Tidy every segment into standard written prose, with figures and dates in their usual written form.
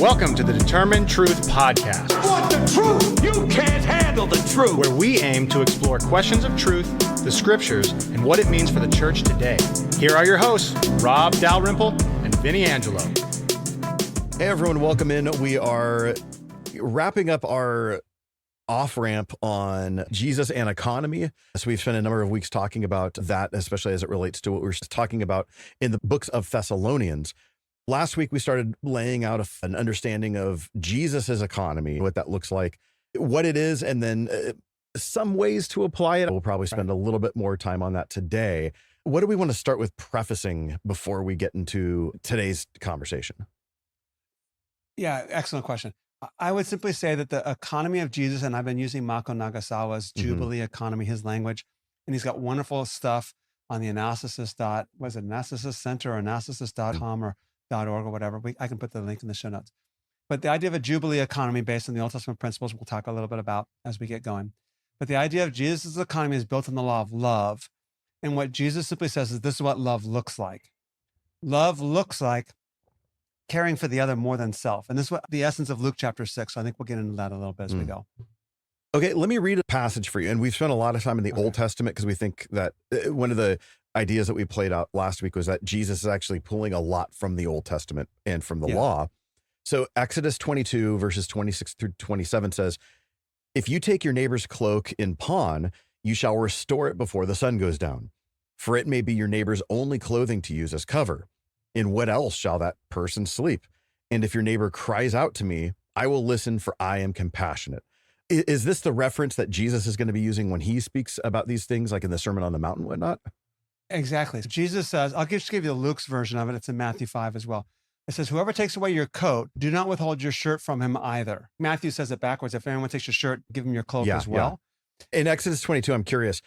Welcome to the Determinetruth podcast. Want the truth? You can't handle the truth. Where we aim to explore questions of truth, the scriptures, and what it means for the church today. Here are your hosts, Rob Dalrymple and Vinnie Angelo. Hey everyone, welcome in. We are wrapping up our off-ramp on Jesus and economy. So we've spent a number of weeks talking about that, especially as it relates to what we're talking about in the books of Thessalonians. Last week, we started laying out an understanding of Jesus's economy, what that looks like, what it is, and then some ways to apply it. We'll probably spend a little bit more time on that today. What do we want to start with prefacing before we get into today's conversation? Yeah, excellent question. I would simply say that the economy of Jesus, and I've been using Mako Nagasawa's Jubilee Economy, his language, and he's got wonderful stuff on the Analysis Center or analysis.com or .org or whatever. I can put the link in the show notes. But the idea of a Jubilee economy based on the Old Testament principles, we'll talk a little bit about as we get going. But the idea of Jesus' economy is built on the law of love. And what Jesus simply says is this is what love looks like. Love looks like caring for the other more than self. And this is what the essence of Luke chapter 6. So I think we'll get into that a little bit as we go. Okay, let me read a passage for you. And we've spent a lot of time in the Old Testament because we think that one of the ideas that we played out last week was that Jesus is actually pulling a lot from the Old Testament and from the law. So Exodus 22 verses 26 through 27 says, "If you take your neighbor's cloak in pawn, you shall restore it before the sun goes down. For it may be your neighbor's only clothing to use as cover. In what else shall that person sleep? And if your neighbor cries out to me, I will listen, for I am compassionate." Is this the reference that Jesus is going to be using when he speaks about these things, like in the Sermon on the Mount and whatnot? Exactly. Jesus says, I'll just give you Luke's version of it. It's in Matthew 5 as well. It says, whoever takes away your coat, do not withhold your shirt from him either. Matthew says it backwards. If anyone takes your shirt, give him your cloak as well. Yeah. In Exodus 22, I'm curious.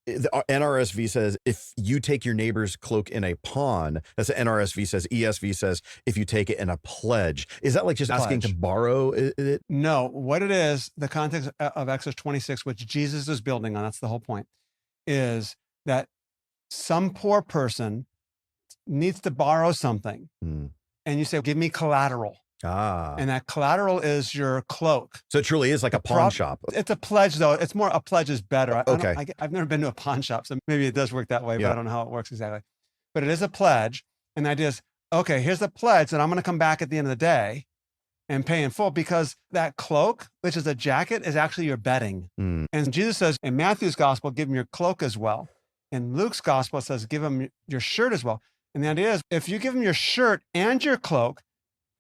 The NRSV says, if you take your neighbor's cloak in a pawn, that's what NRSV says. ESV says, if you take it in a pledge. Is that like just asking to borrow it? No, what it is, the context of Exodus 26, which Jesus is building on, that's the whole point, is that some poor person needs to borrow something. And you say, give me collateral. And that collateral is your cloak. So it truly is like a pawn shop. It's a pledge, though. It's more a pledge is better. I've never been to a pawn shop, so maybe it does work that way, but I don't know how it works exactly. But it is a pledge. And the idea is, okay, here's the pledge, and I'm going to come back at the end of the day and pay in full, because that cloak, which is a jacket, is actually your bedding. And Jesus says in Matthew's gospel, give him your cloak as well. In Luke's gospel, it says, give him your shirt as well. And the idea is, if you give him your shirt and your cloak,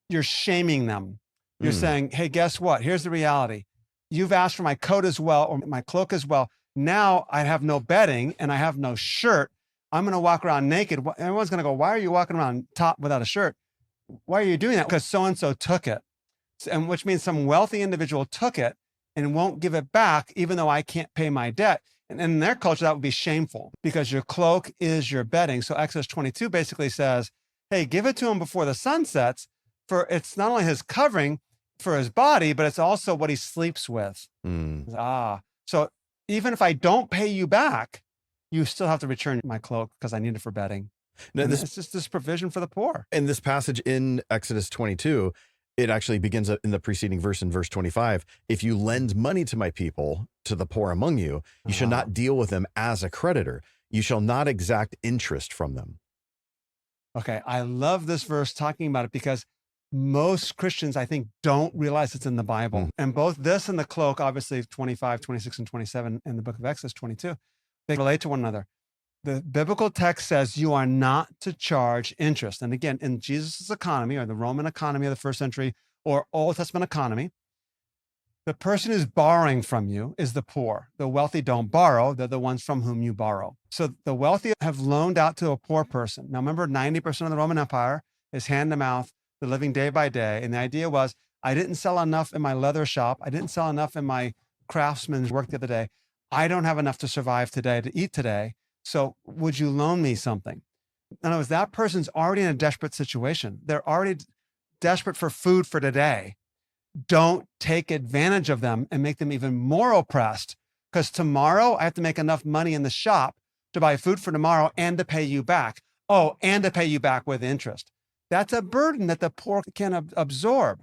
you're shaming them. You're saying, hey, guess what? Here's the reality. You've asked for my coat as well, or my cloak as well. Now I have no bedding and I have no shirt. I'm going to walk around naked. Everyone's going to go, why are you walking around top without a shirt? Why are you doing that? Because so-and-so took it. And which means some wealthy individual took it and won't give it back, even though I can't pay my debt. And in their culture, that would be shameful, because your cloak is your bedding. So Exodus 22 basically says, hey, give it to him before the sun sets, for it's not only his covering for his body, but it's also what he sleeps with. So even if I don't pay you back, you still have to return my cloak because I need it for bedding. Now, it's just this provision for the poor. And this passage in Exodus 22, it actually begins in the preceding verse, in verse 25. If you lend money to my people, to the poor among you, you shall not deal with them as a creditor. You shall not exact interest from them. Okay, I love this verse talking about it, because most Christians, I think, don't realize it's in the Bible. And both this and the cloak, obviously 25, 26, and 27 in the book of Exodus 22, they relate to one another. The biblical text says you are not to charge interest. And again, in Jesus' economy, or the Roman economy of the first century, or Old Testament economy, the person who's borrowing from you is the poor. The wealthy don't borrow. They're the ones from whom you borrow. So the wealthy have loaned out to a poor person. Now, remember, 90% of the Roman Empire is hand to mouth. They're living day by day. And the idea was, I didn't sell enough in my leather shop. I didn't sell enough in my craftsman's work the other day. I don't have enough to survive today, to eat today. So would you loan me something? In other words, that person's already in a desperate situation. They're already desperate for food for today. Don't take advantage of them and make them even more oppressed, because tomorrow I have to make enough money in the shop to buy food for tomorrow and to pay you back. Oh, and to pay you back with interest. That's a burden that the poor can absorb.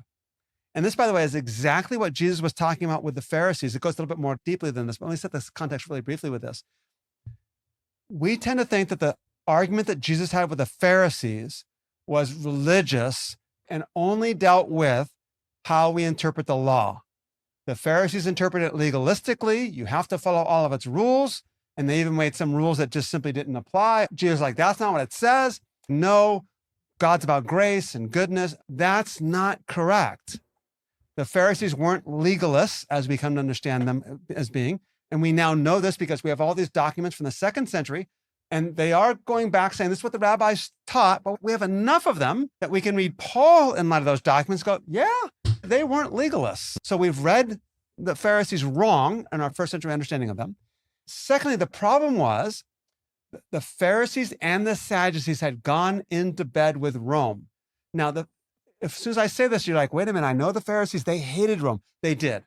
And this, by the way, is exactly what Jesus was talking about with the Pharisees. It goes a little bit more deeply than this, but let me set this context really briefly with this. We tend to think that the argument that Jesus had with the Pharisees was religious and only dealt with how we interpret the law. The Pharisees interpret it legalistically. You have to follow all of its rules. And they even made some rules that just simply didn't apply. Jesus was like, that's not what it says. No, God's about grace and goodness. That's not correct. The Pharisees weren't legalists, as we come to understand them as being. And we now know this because we have all these documents from the 2nd century. And they are going back saying this is what the rabbis taught, but we have enough of them that we can read Paul in light of those documents, go, yeah, they weren't legalists. So we've read the Pharisees wrong in our 1st century understanding of them. Secondly, the problem was the Pharisees and the Sadducees had gone into bed with Rome. Now, as soon as I say this, you're like, wait a minute, I know the Pharisees, they hated Rome. They did.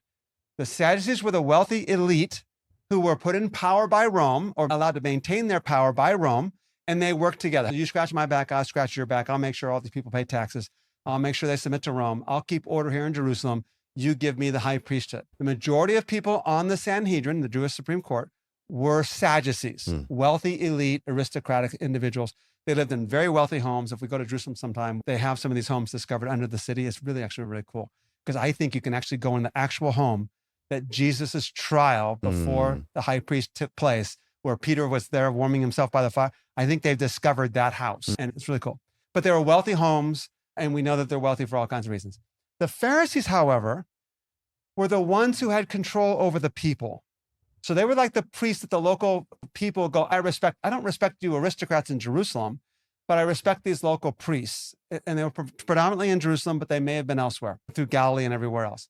The Sadducees were the wealthy elite who were put in power by Rome or allowed to maintain their power by Rome, and they worked together. You scratch my back, I'll scratch your back. I'll make sure all these people pay taxes. I'll make sure they submit to Rome. I'll keep order here in Jerusalem. You give me the high priesthood. The majority of people on the Sanhedrin, the Jewish Supreme Court, were Sadducees, wealthy, elite, aristocratic individuals. They lived in very wealthy homes. If we go to Jerusalem sometime, they have some of these homes discovered under the city. It's really actually really cool because I think you can actually go in the actual home that Jesus's trial before the high priest took place, where Peter was there warming himself by the fire. I think they've discovered that house and it's really cool. But they were wealthy homes, and we know that they're wealthy for all kinds of reasons. The Pharisees, however, were the ones who had control over the people. So they were like the priests that the local people go, I don't respect you aristocrats in Jerusalem, but I respect these local priests. And they were predominantly in Jerusalem, but they may have been elsewhere through Galilee and everywhere else.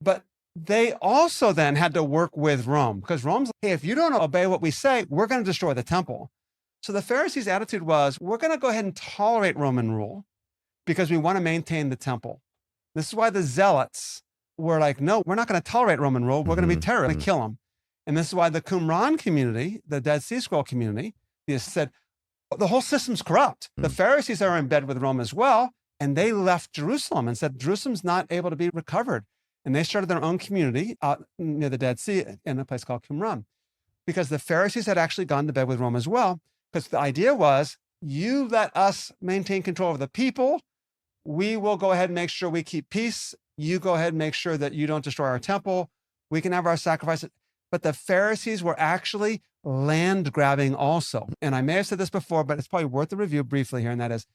But they also then had to work with Rome because Rome's like, hey, if you don't obey what we say, we're going to destroy the temple. So the Pharisees' attitude was, we're going to go ahead and tolerate Roman rule because we want to maintain the temple. This is why the Zealots were like, no, we're not going to tolerate Roman rule. We're going to be terrorists, going to kill them. And this is why the Qumran community, the Dead Sea Scroll community, they said, the whole system's corrupt. The Pharisees are in bed with Rome as well. And they left Jerusalem and said, Jerusalem's not able to be recovered. And they started their own community out near the Dead Sea in a place called Qumran, because the Pharisees had actually gone to bed with Rome as well. Because the idea was, you let us maintain control of the people. We will go ahead and make sure we keep peace. You go ahead and make sure that you don't destroy our temple. We can have our sacrifices. But the Pharisees were actually land grabbing also. And I may have said this before, but it's probably worth a review briefly here. And that is,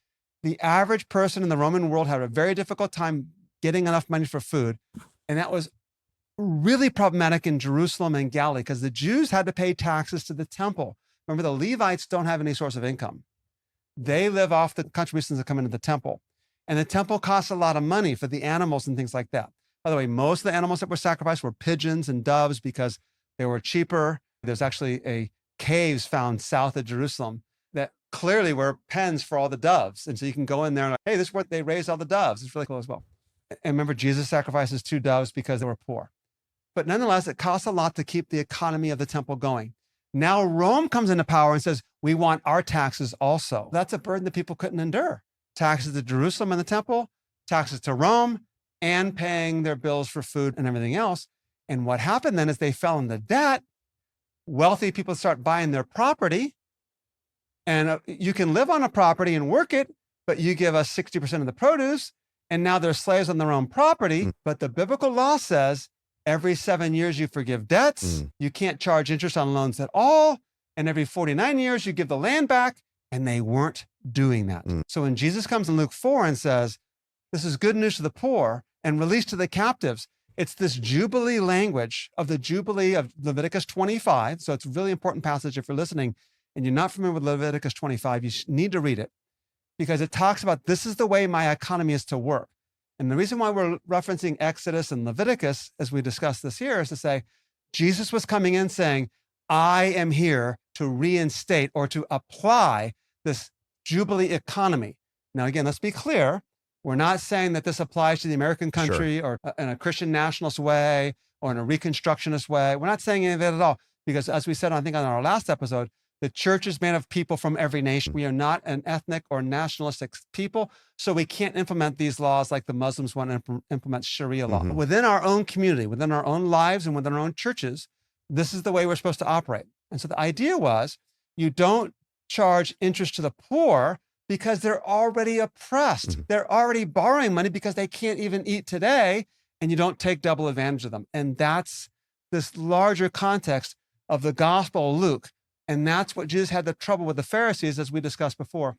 the average person in the Roman world had a very difficult time getting enough money for food. And that was really problematic in Jerusalem and Galilee because the Jews had to pay taxes to the temple. Remember, the Levites don't have any source of income. They live off the contributions that come into the temple. And the temple costs a lot of money for the animals and things like that. By the way, most of the animals that were sacrificed were pigeons and doves because they were cheaper. There's actually caves found south of Jerusalem that clearly were pens for all the doves. And so you can go in there and like, hey, this is where they raised all the doves. It's really cool as well. And remember, Jesus sacrifices 2 doves because they were poor. But nonetheless, it costs a lot to keep the economy of the temple going. Now Rome comes into power and says, we want our taxes also. That's a burden that people couldn't endure. Taxes to Jerusalem and the temple, taxes to Rome, and paying their bills for food and everything else. And what happened then is they fell into debt. Wealthy people start buying their property. And you can live on a property and work it, but you give us 60% of the produce. And now they're slaves on their own property. But the biblical law says every 7 years you forgive debts. You can't charge interest on loans at all. And every 49 years you give the land back. And they weren't doing that. So when Jesus comes in Luke 4 and says, this is good news to the poor and release to the captives, it's this Jubilee language of the Jubilee of Leviticus 25. So it's a really important passage. If you're listening and you're not familiar with Leviticus 25, you need to read it because it talks about this is the way my economy is to work. And the reason why we're referencing Exodus and Leviticus as we discuss this here is to say, Jesus was coming in saying, I am here to reinstate or to apply this Jubilee economy. Now, again, let's be clear. We're not saying that this applies to the American country or in a Christian nationalist way or in a Reconstructionist way. We're not saying any of that at all because as we said, I think on our last episode, The church is made of people from every nation. We are not an ethnic or nationalistic people, so we can't implement these laws like the Muslims want to implement Sharia law. Within our own community, within our own lives, and within our own churches, this is the way we're supposed to operate. And so the idea was, you don't charge interest to the poor because they're already oppressed. They're already borrowing money because they can't even eat today, and you don't take double advantage of them. And that's this larger context of the Gospel of Luke. And that's what Jesus had the trouble with the Pharisees, as we discussed before.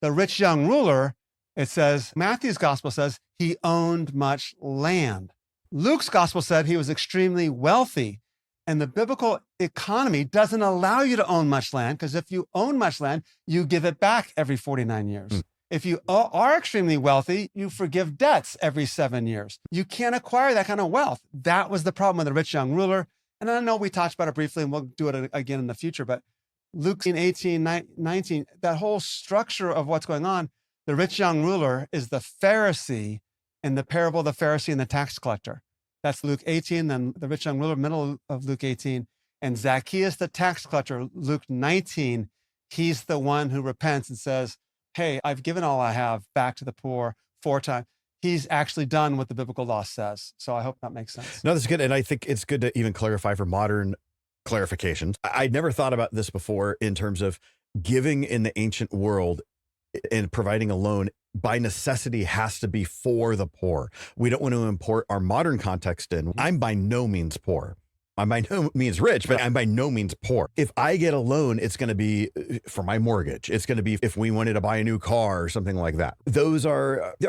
The rich young ruler, it says, Matthew's gospel says he owned much land. Luke's gospel said he was extremely wealthy. And the biblical economy doesn't allow you to own much land, because if you own much land, you give it back every 49 years. If you are extremely wealthy, you forgive debts every 7 years. You can't acquire that kind of wealth. That was the problem with the rich young ruler. And I know we talked about it briefly, and we'll do it again in the future, but Luke 18, 19, that whole structure of what's going on, the rich young ruler is the Pharisee in the parable of the Pharisee and the tax collector. That's Luke 18, then the rich young ruler, middle of Luke 18. And Zacchaeus, the tax collector, Luke 19, he's the one who repents and says, hey, I've given all I have back to the poor 4 times. He's actually done what the biblical law says. So I hope that makes sense. No, that's good. And I think it's good to even clarify for modern clarifications. I'd never thought about this before in terms of giving in the ancient world and providing a loan by necessity has to be for the poor. We don't want to import our modern context in. I'm by no means poor. I'm by no means rich, but I'm by no means poor. If I get a loan, it's going to be for my mortgage. It's going to be if we wanted to buy a new car or something like that. There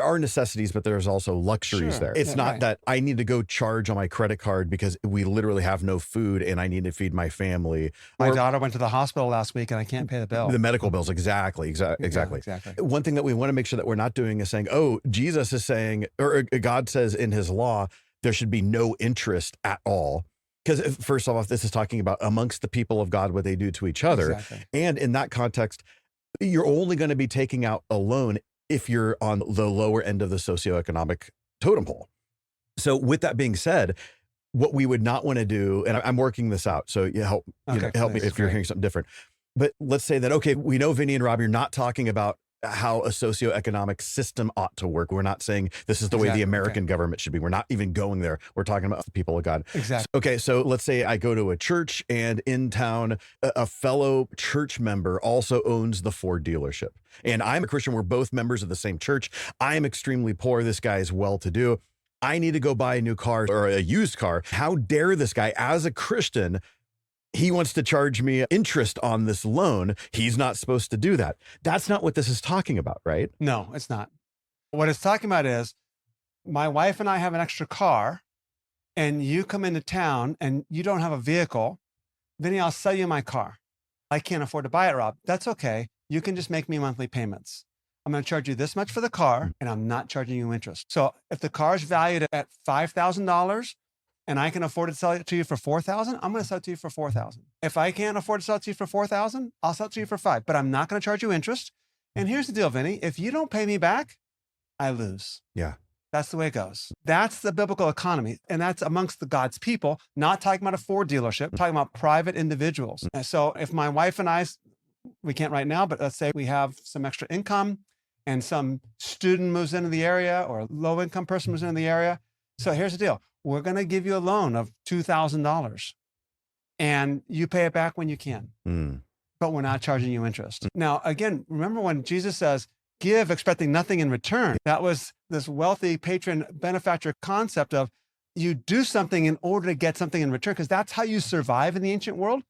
are necessities, but there's also luxuries there. It's not that I need to go charge on my credit card because we literally have no food and I need to feed my family. My daughter went to the hospital last week and I can't pay the bill. The medical bills, exactly. Yeah, exactly. One thing that we want to make sure that we're not doing is saying, oh, Jesus is saying, or God says in his law, there should be no interest at all. Because first off, this is talking about amongst the people of God, what they do to each other. Exactly. And in that context, you're only going to be taking out a loan if you're on the lower end of the socioeconomic totem pole. So with that being said, what we would not want to do, and I'm working this out, so help me if you're hearing something different. But let's say that, okay, we know, Vinnie and Rob, you're not talking about how a socioeconomic system ought to work. We're not saying this is the way the American government should be. We're not even going there. We're talking about the people of God. Exactly. Okay, so let's say I go to a church and in town, a fellow church member also owns the Ford dealership. And I'm a Christian. We're both members of the same church. I'm extremely poor. This guy is well-to-do. I need to go buy a new car or a used car. How dare this guy, as a Christian, he wants to charge me interest on this loan. He's not supposed to do that. That's not what this is talking about, right? No, it's not. What it's talking about is my wife and I have an extra car and you come into town and you don't have a vehicle. Vinnie, I'll sell you my car. I can't afford to buy it, Rob. That's okay. You can just make me monthly payments. I'm going to charge you this much for the car and I'm not charging you interest. So if the car is valued at $5,000, and I can afford to sell it to you for $4,000, I'm going to sell it to you for $4,000. If I can't afford to sell it to you for $4,000, I'll sell it to you for $5,000, but I'm not going to charge you interest. And here's the deal, Vinnie. If you don't pay me back, I lose. Yeah. That's the way it goes. That's the biblical economy. And that's amongst the God's people, not talking about a Ford dealership, talking about private individuals. And so if my wife and I, we can't right now, but let's say we have some extra income and some student moves into the area or a low income person moves into the area. So here's the deal. We're going to give you a loan of $2,000 and you pay it back when you can, but we're not charging you interest. Now, again, remember when Jesus says, give expecting nothing in return. That was this wealthy patron benefactor concept of you do something in order to get something in return, because that's how you survive in the ancient world.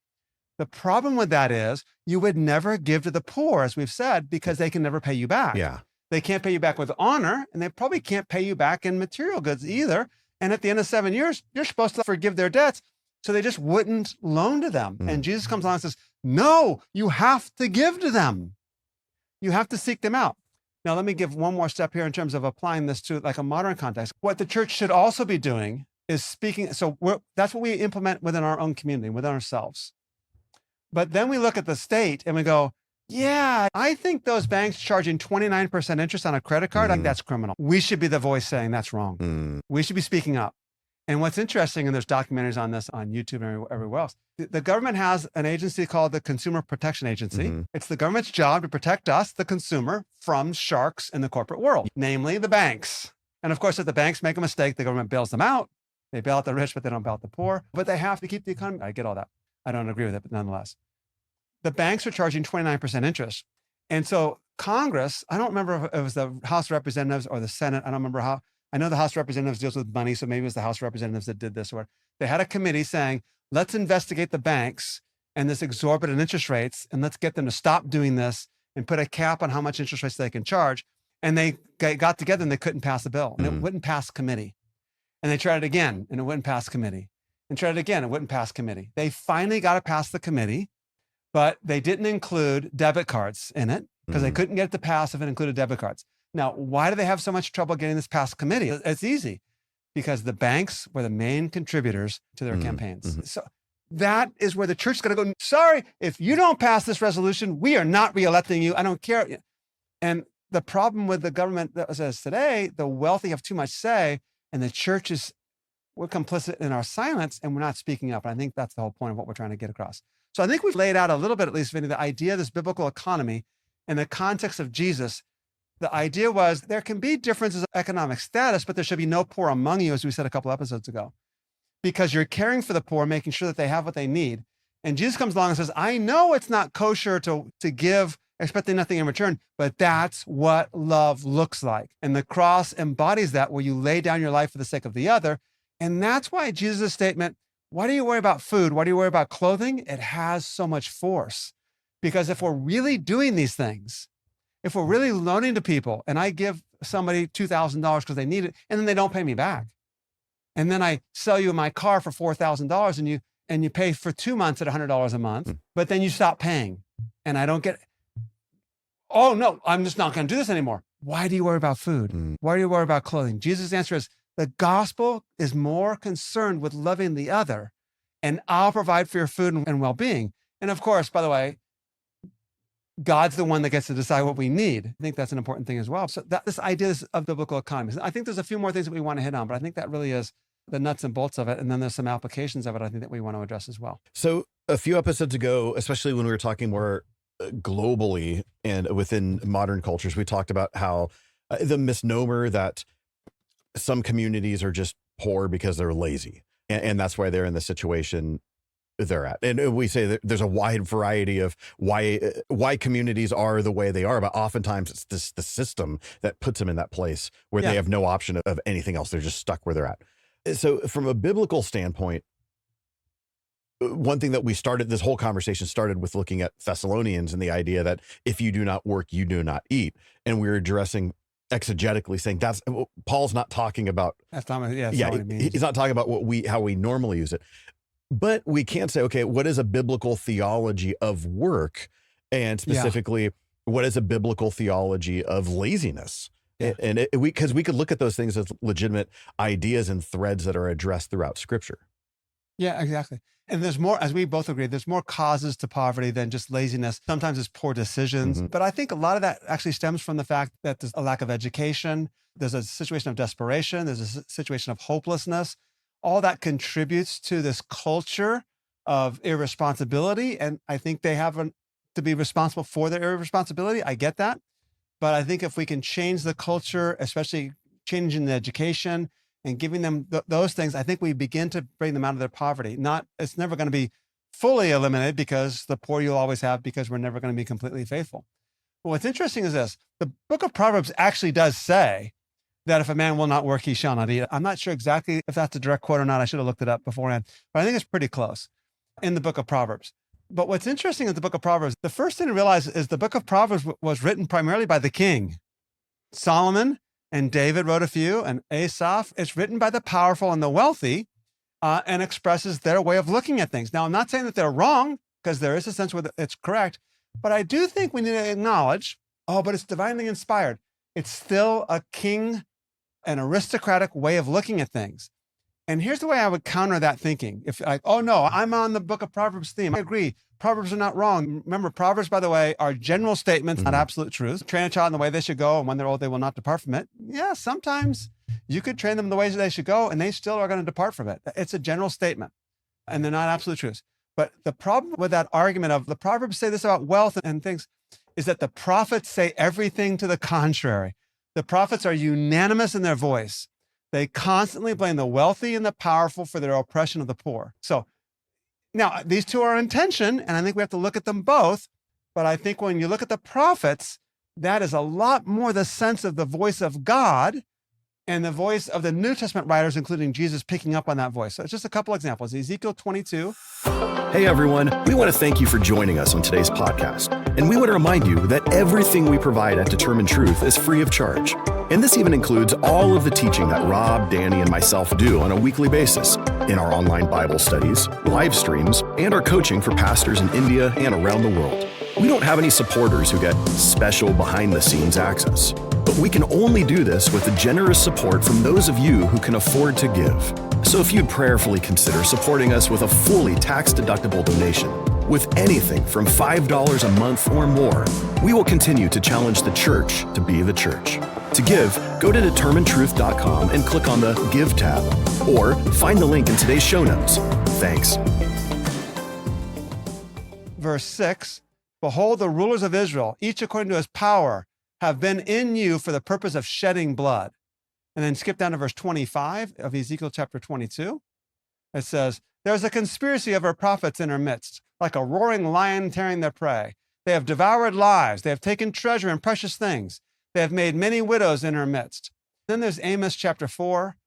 The problem with that is you would never give to the poor, as we've said, because they can never pay you back. Yeah. They can't pay you back with honor, and they probably can't pay you back in material goods either. And at the end of 7 years, you're supposed to forgive their debts. So they just wouldn't loan to them. And Jesus comes along and says, no, you have to give to them. You have to seek them out. Now, let me give one more step here in terms of applying this to like a modern context. What the church should also be doing is speaking. So that's what we implement within our own community, within ourselves. But then we look at the state and we go, yeah, I think those banks charging 29% interest on a credit card, like that's criminal. We should be the voice saying that's wrong. We should be speaking up. And what's interesting, and there's documentaries on this on YouTube and everywhere else, the government has an agency called the Consumer Protection Agency. Mm-hmm. It's the government's job to protect us, the consumer, from sharks in the corporate world, namely the banks. And of course, if the banks make a mistake, the government bails them out. They bail out the rich, but they don't bail out the poor. But they have to keep the economy. I get all that. I don't agree with it, but nonetheless. The banks are charging 29% interest. And so Congress, I don't remember if it was the House of Representatives or the Senate. I don't remember how. I know the House of Representatives deals with money, so maybe it was the House of Representatives that did this. Or they had a committee saying, let's investigate the banks and this exorbitant interest rates, and let's get them to stop doing this and put a cap on how much interest rates they can charge. And they got together and they couldn't pass the bill. And it wouldn't pass committee. And they tried it again, and it wouldn't pass committee. And tried it again, it wouldn't pass committee. They finally got it past the committee, but they didn't include debit cards in it because they couldn't get it to pass if it included debit cards. Now, why do they have so much trouble getting this past committee? It's easy, because the banks were the main contributors to their campaigns. So that is where the church is going to go, sorry, if you don't pass this resolution, we are not reelecting you. I don't care. And the problem with the government that says today, the wealthy have too much say, and the church we're complicit in our silence, and we're not speaking up. And I think that's the whole point of what we're trying to get across. So I think we've laid out a little bit, at least, Vinnie, the idea of this biblical economy in the context of Jesus. The idea was there can be differences of economic status, but there should be no poor among you, as we said a couple episodes ago, because you're caring for the poor, making sure that they have what they need. And Jesus comes along and says, I know it's not kosher to give, expecting nothing in return, but that's what love looks like. And the cross embodies that, where you lay down your life for the sake of the other. And that's why Jesus' statement, why do you worry about food? Why do you worry about clothing? It has so much force. Because if we're really doing these things, if we're really loaning to people, and I give somebody $2,000 because they need it, and then they don't pay me back, and then I sell you my car for $4,000, and you pay for 2 months at $100 a month, but then you stop paying, and I don't get. Oh no, I'm just not going to do this anymore. Why do you worry about food? Why do you worry about clothing? Jesus' answer is the gospel is more concerned with loving the other, and I'll provide for your food and well-being. And of course, by the way, God's the one that gets to decide what we need. I think that's an important thing as well. So this idea of biblical economy, I think there's a few more things that we want to hit on, but I think that really is the nuts and bolts of it. And then there's some applications of it, I think, that we want to address as well. So a few episodes ago, especially when we were talking more globally and within modern cultures, we talked about how the misnomer that some communities are just poor because they're lazy. And that's why they're in the situation they're at. And we say that there's a wide variety of why communities are the way they are, but oftentimes it's the system that puts them in that place where they have no option of anything else. They're just stuck where they're at. So from a biblical standpoint, one thing that this whole conversation started with looking at Thessalonians and the idea that if you do not work, you do not eat. And we were addressing exegetically saying Paul's not talking about, he's not talking about how we normally use it. But we can say, okay, what is a biblical theology of work? And specifically, what is a biblical theology of laziness? Yeah. And because we could look at those things as legitimate ideas and threads that are addressed throughout Scripture. Yeah, exactly. And there's more, as we both agree, there's more causes to poverty than just laziness. Sometimes it's poor decisions. But I think a lot of that actually stems from the fact that there's a lack of education. There's a situation of desperation. There's a situation of hopelessness. All that contributes to this culture of irresponsibility. And I think they have to be responsible for their irresponsibility. I get that. But I think if we can change the culture, especially changing the education and giving them those things, I think we begin to bring them out of their poverty. It's never going to be fully eliminated, because the poor you'll always have, because we're never going to be completely faithful. But what's interesting is this: the book of Proverbs actually does say that if a man will not work, he shall not eat. I'm not sure exactly if that's a direct quote or not. I should have looked it up beforehand, but I think it's pretty close in the book of Proverbs. But what's interesting in the book of Proverbs, the first thing to realize is the book of Proverbs was written primarily by the king. Solomon and David wrote a few, and Asaph. It's written by the powerful and the wealthy, and expresses their way of looking at things. Now, I'm not saying that they're wrong, because there is a sense where it's correct, but I do think we need to acknowledge, but it's divinely inspired. It's still a king, an aristocratic way of looking at things. And here's the way I would counter that thinking. If no, I'm on the book of Proverbs theme. I agree. Proverbs are not wrong. Remember, Proverbs, by the way, are general statements, not absolute truths. Train a child in the way they should go, and when they're old, they will not depart from it. Yeah, sometimes you could train them in the ways that they should go, and they still are going to depart from it. It's a general statement, and they're not absolute truths. But the problem with that argument of the Proverbs say this about wealth and things is that the prophets say everything to the contrary. The prophets are unanimous in their voice. They constantly blame the wealthy and the powerful for their oppression of the poor. So now these two are in tension, and I think we have to look at them both. But I think when you look at the prophets, that is a lot more the sense of the voice of God and the voice of the New Testament writers, including Jesus, picking up on that voice. So it's just a couple examples. Ezekiel 22. Hey everyone, we want to thank you for joining us on today's podcast. And we want to remind you that everything we provide at Determinetruth is free of charge. And this even includes all of the teaching that Rob, Danny, and myself do on a weekly basis in our online Bible studies, live streams, and our coaching for pastors in India and around the world. We don't have any supporters who get special behind-the-scenes access, but we can only do this with the generous support from those of you who can afford to give. So if you'd prayerfully consider supporting us with a fully tax-deductible donation, with anything from $5 a month or more, we will continue to challenge the church to be the church. To give, go to Determinetruth.com and click on the Give tab, or find the link in today's show notes. Thanks. Verse 6, behold, the rulers of Israel, each according to his power, have been in you for the purpose of shedding blood. And then skip down to verse 25 of Ezekiel chapter 22. It says, there's a conspiracy of our prophets in our midst, like a roaring lion tearing their prey. They have devoured lives. They have taken treasure and precious things. They have made many widows in our midst. Then there's Amos chapter 4.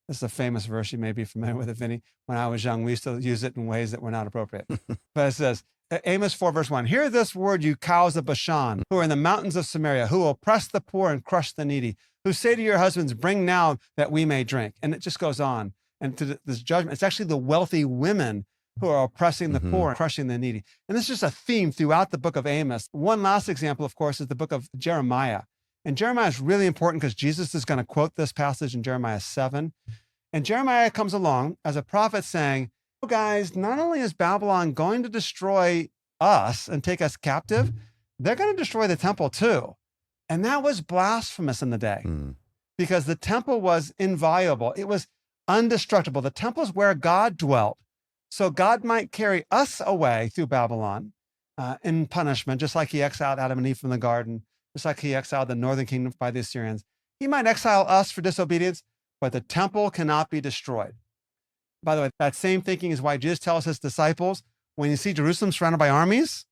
This is a famous verse. You may be familiar with it, Vinnie. When I was young, we used to use it in ways that were not appropriate. But it says, Amos 4 verse 1, hear this word, you cows of Bashan, who are in the mountains of Samaria, who oppress the poor and crush the needy, who say to your husbands, bring now that we may drink. And it just goes on. And to this judgment, it's actually the wealthy women who are oppressing the poor and crushing the needy. And this is just a theme throughout the book of Amos. One last example, of course, is the book of Jeremiah. And Jeremiah is really important because Jesus is going to quote this passage in Jeremiah 7. And Jeremiah comes along as a prophet saying, oh, guys, not only is Babylon going to destroy us and take us captive, they're going to destroy the temple too. And that was blasphemous in the day because the temple was inviolable. It was indestructible. The temple is where God dwelt. So God might carry us away through Babylon in punishment, just like he exiled Adam and Eve from the garden, just like he exiled the northern kingdom by the Assyrians. He might exile us for disobedience, but the temple cannot be destroyed. By the way, that same thinking is why Jesus tells his disciples, when you see Jerusalem surrounded by armies,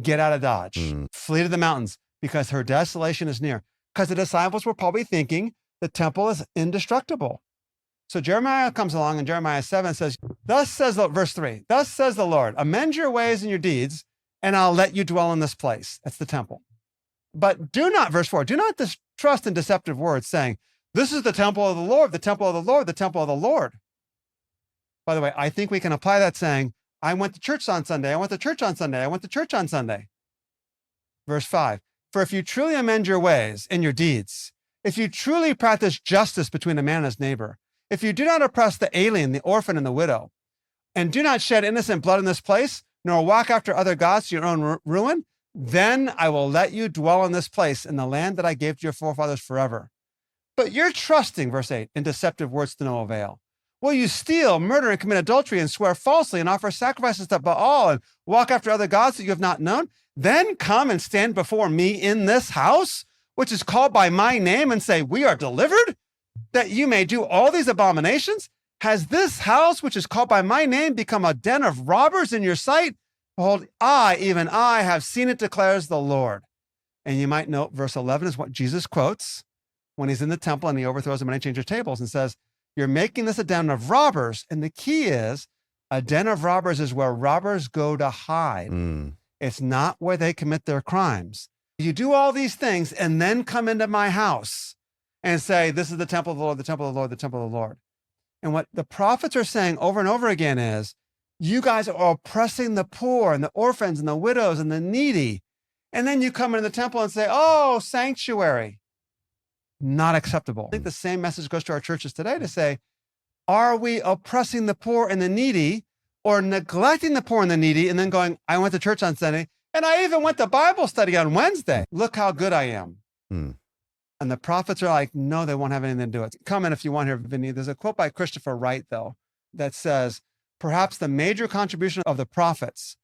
get out of Dodge, flee to the mountains, because her desolation is near. Because the disciples were probably thinking the temple is indestructible. So Jeremiah comes along in Jeremiah 7 says, thus says, verse 3, thus says the Lord, amend your ways and your deeds, and I'll let you dwell in this place. That's the temple. But do not, verse 4, do not trust in deceptive words saying, this is the temple of the Lord, the temple of the Lord, the temple of the Lord. By the way, I think we can apply that saying, I went to church on Sunday, I went to church on Sunday, I went to church on Sunday. Verse 5, for if you truly amend your ways and your deeds, if you truly practice justice between a man and his neighbor, if you do not oppress the alien, the orphan, and the widow, and do not shed innocent blood in this place, nor walk after other gods to your own ruin, then I will let you dwell in this place in the land that I gave to your forefathers forever. But you're trusting, verse 8, in deceptive words to no avail. Will you steal, murder, and commit adultery, and swear falsely, and offer sacrifices to Baal, and walk after other gods that you have not known? Then come and stand before me in this house, which is called by my name, and say, we are delivered, that you may do all these abominations? Has this house, which is called by my name, become a den of robbers in your sight? Behold, I, even I, have seen it, declares the Lord. And you might note verse 11 is what Jesus quotes when he's in the temple and he overthrows the money changer tables and says, you're making this a den of robbers. And the key is a den of robbers is where robbers go to hide. It's not where they commit their crimes. You do all these things and then come into my house and say, this is the temple of the Lord, the temple of the Lord, the temple of the Lord. And what the prophets are saying over and over again is, you guys are oppressing the poor and the orphans and the widows and the needy. And then you come into the temple and say, oh, sanctuary. Not acceptable. I think the same message goes to our churches today to say, are we oppressing the poor and the needy or neglecting the poor and the needy and then going, I went to church on Sunday and I even went to Bible study on Wednesday. Look how good I am. And And the prophets are like, no, they won't have anything to do with it. Comment if you want here, Vinnie. There's a quote by Christopher Wright, though, that says, perhaps the major contribution of the prophets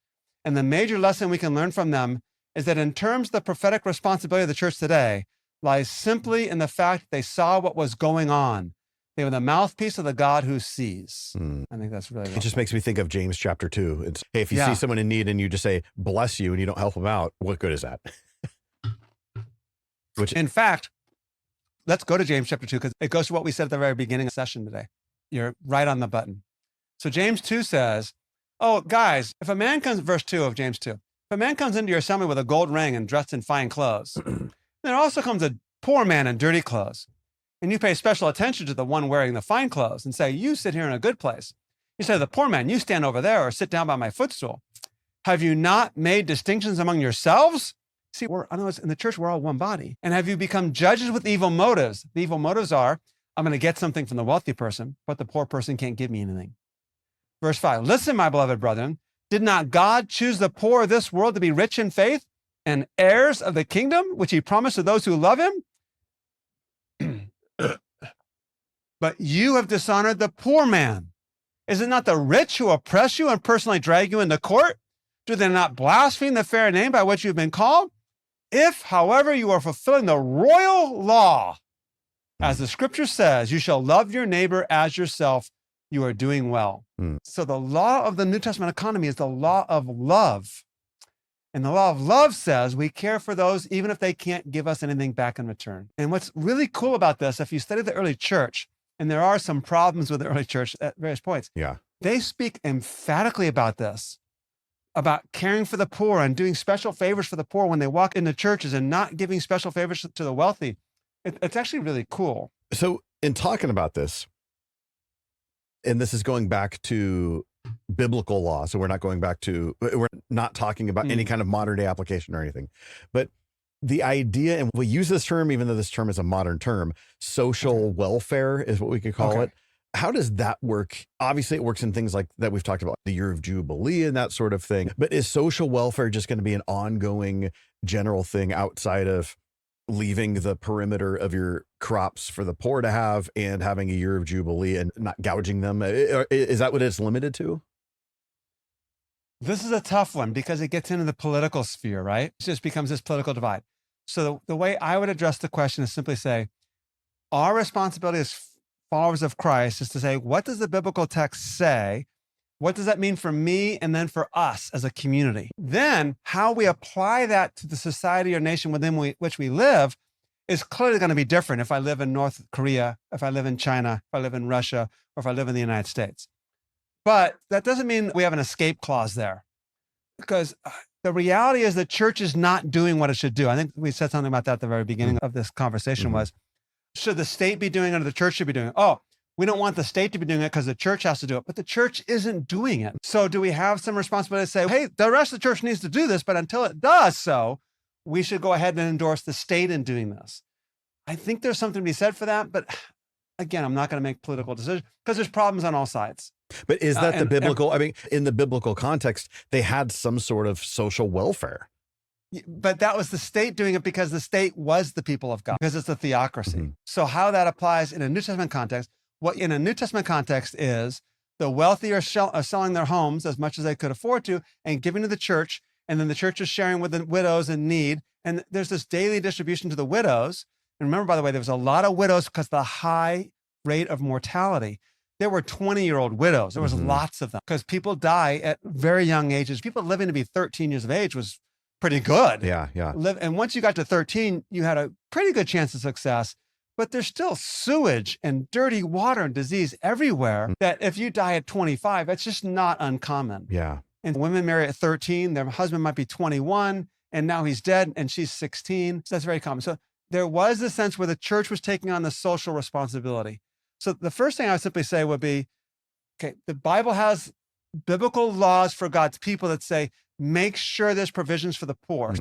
and the major lesson we can learn from them is that in terms of the prophetic responsibility of the church today lies simply in the fact that they saw what was going on. They were the mouthpiece of the God who sees. I think that's really It just makes me think of James chapter 2. It's, hey, if you see someone in need and you just say, bless you, and you don't help them out, what good is that? Which, in fact, let's go to James chapter 2, because it goes to what we said at the very beginning of the session today. You're right on the button. So James 2 says, oh, guys, if a man comes, verse 2 of James 2, if a man comes into your assembly with a gold ring and dressed in fine clothes, there also comes a poor man in dirty clothes, and you pay special attention to the one wearing the fine clothes and say, you sit here in a good place. You say to the poor man, you stand over there or sit down by my footstool. Have you not made distinctions among yourselves? See, I know in the church, we're all one body. And have you become judges with evil motives? The evil motives are, I'm going to get something from the wealthy person, but the poor person can't give me anything. Verse 5, listen, my beloved brethren, did not God choose the poor of this world to be rich in faith and heirs of the kingdom, which he promised to those who love him? But you have dishonored the poor man. Is it not the rich who oppress you and personally drag you into court? Do they not blaspheme the fair name by which you've been called? If, however, you are fulfilling the royal law, as the scripture says, you shall love your neighbor as yourself, you are doing well. So the law of the New Testament economy is the law of love. And the law of love says we care for those even if they can't give us anything back in return. And what's really cool about this, if you study the early church, and there are some problems with the early church at various points, they speak emphatically about this, about caring for the poor and doing special favors for the poor when they walk into churches and not giving special favors to the wealthy. It's actually really cool. So in talking about this, and this is going back to biblical law, so we're not talking about any kind of modern day application or anything, but the idea, and we use this term, even though this term is a modern term, social welfare is what we could call it. How does that work? Obviously it works in things like that we've talked about, the year of Jubilee and that sort of thing, but is social welfare just going to be an ongoing general thing outside of leaving the perimeter of your crops for the poor to have and having a year of Jubilee and not gouging them? Is that what it's limited to? This is a tough one because it gets into the political sphere, right? It just becomes this political divide. So the way I would address the question is simply say, our responsibility as followers of Christ is to say, what does the biblical text say? What does that mean for me and then for us as a community? Then how we apply that to the society or nation within which we live is clearly going to be different if I live in North Korea, if I live in China, if I live in Russia, or if I live in the United States. But that doesn't mean we have an escape clause there, because the reality is the church is not doing what it should do. I think we said something about that at the very beginning of this conversation was, should the state be doing it or the church should be doing it? Oh, we don't want the state to be doing it because the church has to do it, but the church isn't doing it. So do we have some responsibility to say, hey, the rest of the church needs to do this, but until it does so, we should go ahead and endorse the state in doing this? I think there's something to be said for that, but again, I'm not going to make political decisions because there's problems on all sides. But is that the biblical, I mean, in the biblical context, they had some sort of social welfare. But that was the state doing it because the state was the people of God, because it's a theocracy. So how that applies in a New Testament context, what in a New Testament context is the wealthy are selling their homes as much as they could afford to and giving to the church. And then the church is sharing with the widows in need. And there's this daily distribution to the widows. And remember, by the way, there was a lot of widows because of the high rate of mortality. There were 20-year-old widows. There was lots of them because people die at very young ages. People living to be 13 years of age was pretty good. Yeah. And once you got to 13, you had a pretty good chance of success. But there's still sewage and dirty water and disease everywhere that if you die at 25, that's just not uncommon. Yeah. And women marry at 13, their husband might be 21, and now he's dead and she's 16. So that's very common. So there was a sense where the church was taking on the social responsibility. So the first thing I would simply say would be, okay, the Bible has biblical laws for God's people that say, make sure there's provisions for the poor.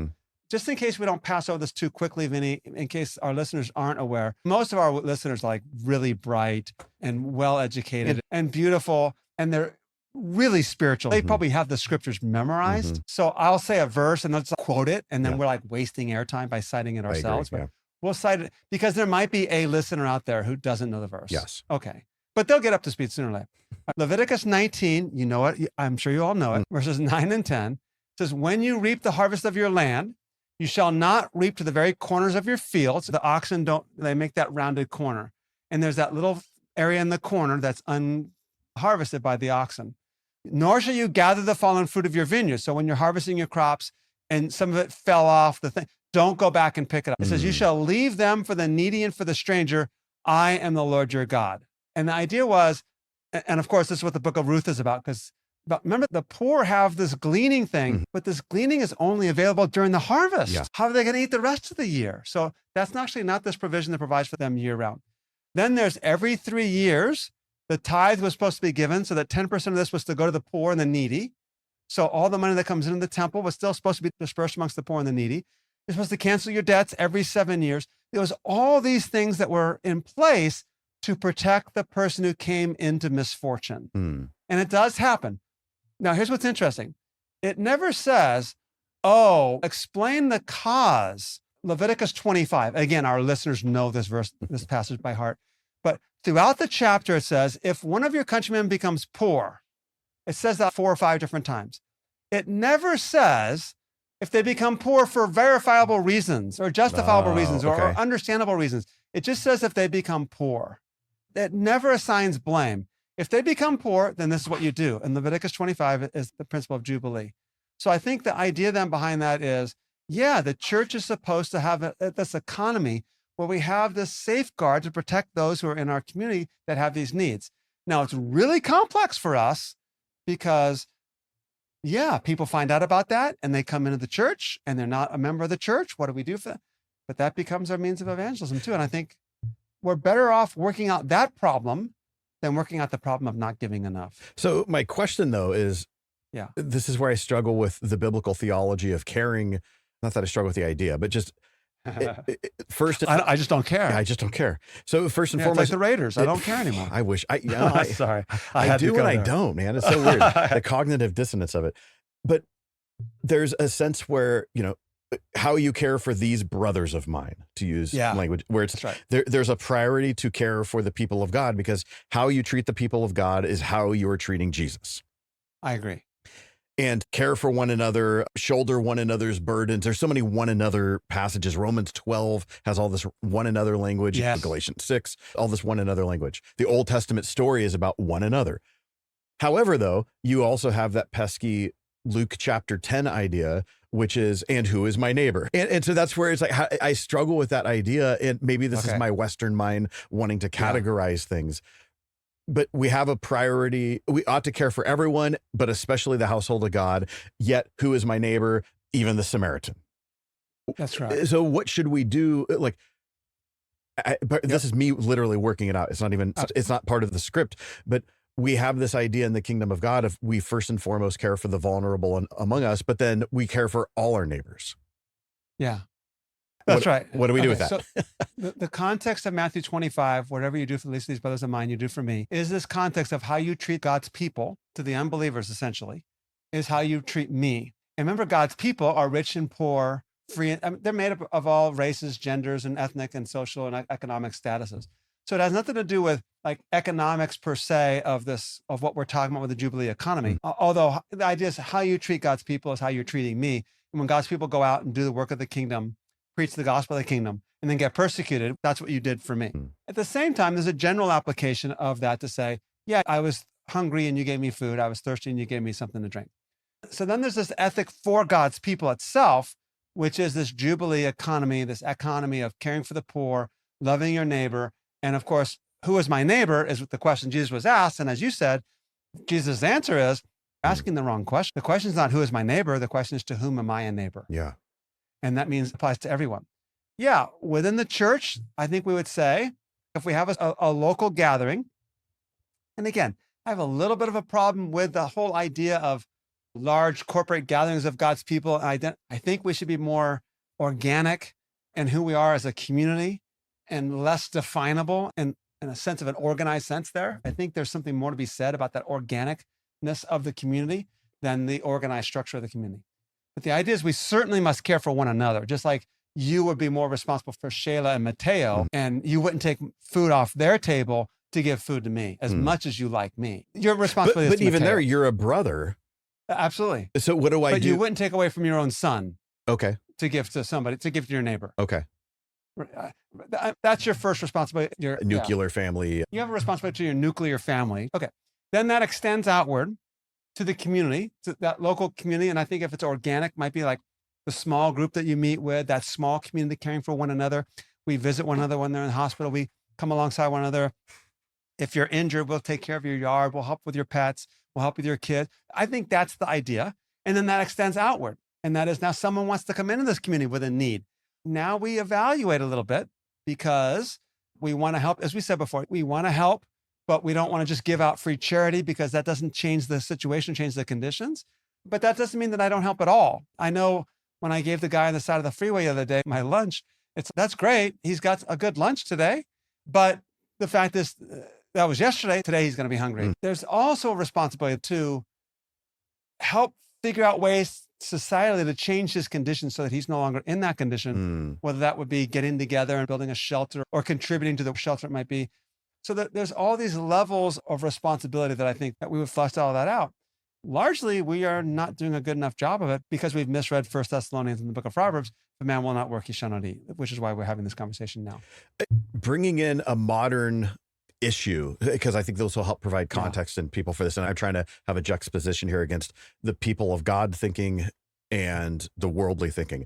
Just in case we don't pass over this too quickly, Vinnie, in case our listeners aren't aware, most of our listeners are like really bright and well-educated and beautiful, and they're really spiritual. They probably have the scriptures memorized. So I'll say a verse and let's quote it, and then we're like wasting airtime by citing it ourselves. But We'll cite it because there might be a listener out there who doesn't know the verse. Yes. Okay. But they'll get up to speed sooner or later. Leviticus 19, you know it. I'm sure you all know it. Verses 9 and 10 says, when you reap the harvest of your land, you shall not reap to the very corners of your fields. The oxen they make that rounded corner. And there's that little area in the corner that's unharvested by the oxen. Nor shall you gather the fallen fruit of your vineyard. So when you're harvesting your crops and some of it fell off the thing, don't go back and pick it up. It says, you shall leave them for the needy and for the stranger. I am the Lord your God. And the idea was, and of course, this is what the book of Ruth is about, because remember, the poor have this gleaning thing, but this gleaning is only available during the harvest. Yeah. How are they going to eat the rest of the year? So that's actually not this provision that provides for them year round. Then there's every 3 years, the tithe was supposed to be given, so that 10% of this was to go to the poor and the needy. So all the money that comes into the temple was still supposed to be dispersed amongst the poor and the needy. You're supposed to cancel your debts every 7 years. There was all these things that were in place to protect the person who came into misfortune. And it does happen. Now, here's what's interesting. It never says, explain the cause. Leviticus 25. Again, our listeners know this verse, this passage by heart. But throughout the chapter, it says, if one of your countrymen becomes poor, it says that 4 or 5 different times. It never says if they become poor for verifiable reasons or justifiable reasons or understandable reasons. It just says if they become poor. It never assigns blame. If they become poor, then this is what you do. And Leviticus 25 is the principle of Jubilee. So I think the idea then behind that is, the church is supposed to have this economy where we have this safeguard to protect those who are in our community that have these needs. Now, it's really complex for us because, people find out about that and they come into the church and they're not a member of the church. What do we do for that? But that becomes our means of evangelism too. And I think we're better off working out that problem than working out the problem of not giving enough. So my question though is, this is where I struggle with the biblical theology of caring. Not that I struggle with the idea, but just first, I just don't care. I just don't care. So first and foremost, it's like the Raiders. I don't care anymore. I wish Sorry. I do and I don't, man. It's so weird. The cognitive dissonance of it. But there's a sense where, how you care for these brothers of mine, to use language where it's there's a priority to care for the people of God, because how you treat the people of God is how you're treating Jesus. I agree. And care for one another, shoulder one another's burdens. There's so many one another passages. Romans 12 has all this one another language. Yes. Galatians 6, all this one another language. The Old Testament story is about one another. However, though, you also have that pesky Luke chapter 10 idea, which is, and who is my neighbor? And so that's where it's like, I struggle with that idea. And maybe this is my Western mind wanting to categorize things. But we have a priority. We ought to care for everyone, but especially the household of God. Yet, who is my neighbor? Even the Samaritan. That's right. So what should we do? But this is me literally working it out. It's not even, it's not part of the script, but we have this idea in the kingdom of God of we first and foremost care for the vulnerable among us, but then we care for all our neighbors. Yeah. That's right. What do we do with that? So the context of Matthew 25, whatever you do for the least of these brothers of mine, you do for me, is this context of how you treat God's people, to the unbelievers essentially, is how you treat me. And remember, God's people are rich and poor, free. They're made up of all races, genders, and ethnic and social and economic statuses. So it has nothing to do with like economics per se of what we're talking about with the Jubilee economy. Although the idea is how you treat God's people is how you're treating me. And when God's people go out and do the work of the kingdom, preach the gospel of the kingdom, and then get persecuted, that's what you did for me. At the same time, there's a general application of that to say, I was hungry and you gave me food. I was thirsty and you gave me something to drink. So then there's this ethic for God's people itself, which is this Jubilee economy, this economy of caring for the poor, loving your neighbor. And of course, who is my neighbor is the question Jesus was asked. And as you said, Jesus' answer is asking the wrong question. The question is not who is my neighbor. The question is to whom am I a neighbor? Yeah. And that means it applies to everyone. Within the church, I think we would say if we have a local gathering, and again, I have a little bit of a problem with the whole idea of large corporate gatherings of God's people. I think we should be more organic in who we are as a community and less definable and in a sense of an organized sense there. I think there's something more to be said about that organicness of the community than the organized structure of the community. But the idea is we certainly must care for one another, just like you would be more responsible for Shayla and Mateo, and you wouldn't take food off their table to give food to me as much as you like me. Your responsibility But is to even Mateo. there, you're a brother. Absolutely. So what do I do? But you wouldn't take away from your own son Okay. to give to somebody, to give to your neighbor. Okay. That's your first responsibility. Your Nuclear family. You have a responsibility to your nuclear family. Okay. Then that extends outward to the community, to that local community. And I think if it's organic, might be like the small group that you meet with, that small community caring for one another. We visit one another when they're in the hospital. We come alongside one another. If you're injured, we'll take care of your yard. We'll help with your pets. We'll help with your kids. I think that's the idea. And then that extends outward. And that is now someone wants to come into this community with a need. Now we evaluate a little bit because we want to help. As we said before, we want to help, but we don't want to just give out free charity because that doesn't change the situation, change the conditions. But that doesn't mean that I don't help at all. I know when I gave the guy on the side of the freeway the other day my lunch, that's great. He's got a good lunch today. But the fact is, that was yesterday. Today, he's going to be hungry. There's also a responsibility to help figure out ways societally to change his condition so that he's no longer in that condition, whether that would be getting together and building a shelter or contributing to the shelter it might be. So that there's all these levels of responsibility that I think that we would flesh all that out. Largely, we are not doing a good enough job of it because we've misread 1 Thessalonians in the book of Proverbs. If a man will not work, he shall not eat, which is why we're having this conversation now. Bringing in a modern issue, because I think those will help provide context and people for this. And I'm trying to have a juxtaposition here against the people of God thinking and the worldly thinking.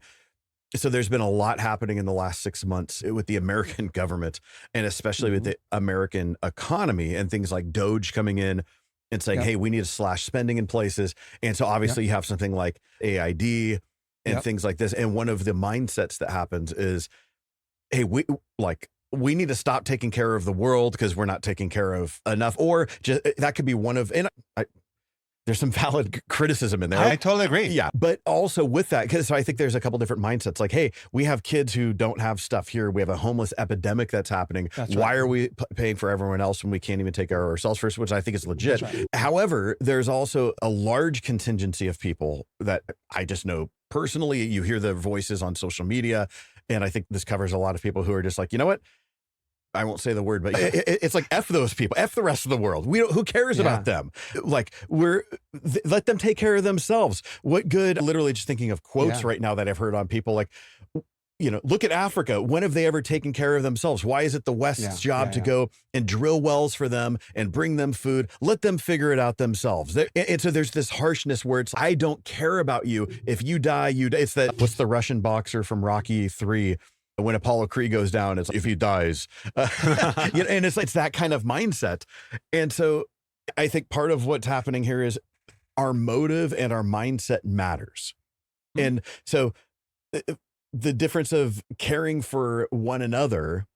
So there's been a lot happening in the last 6 months with the American government and especially with the American economy and things like Doge coming in and saying, hey, we need to slash spending in places. And so obviously you have something like AID and things like this. And one of the mindsets that happens is, hey, we need to stop taking care of the world because we're not taking care of enough, or just that could be one of, and there's some valid criticism in there. I totally agree. Yeah. But also with that, because I think there's a couple different mindsets like, hey, we have kids who don't have stuff here. We have a homeless epidemic that's happening. Why are we paying for everyone else when we can't even take care of ourselves first, which I think is legit. However, there's also a large contingency of people that I just know personally. You hear the voices on social media. And I think this covers a lot of people who are just like, you know what? I won't say the word, but it's like F those people, F the rest of the world. Who cares about them? Like let them take care of themselves. What good, literally just thinking of quotes right now that I've heard on people like, look at Africa. When have they ever taken care of themselves? Why is it the West's job to go and drill wells for them and bring them food? Let them figure it out themselves. And so there's this harshness where it's, I don't care about you. If you die, you die. It's that, what's the Russian boxer from Rocky 3? When Apollo Creed goes down, it's like, if he dies, and it's that kind of mindset. And so I think part of what's happening here is our motive and our mindset matters. And so the difference of caring for one another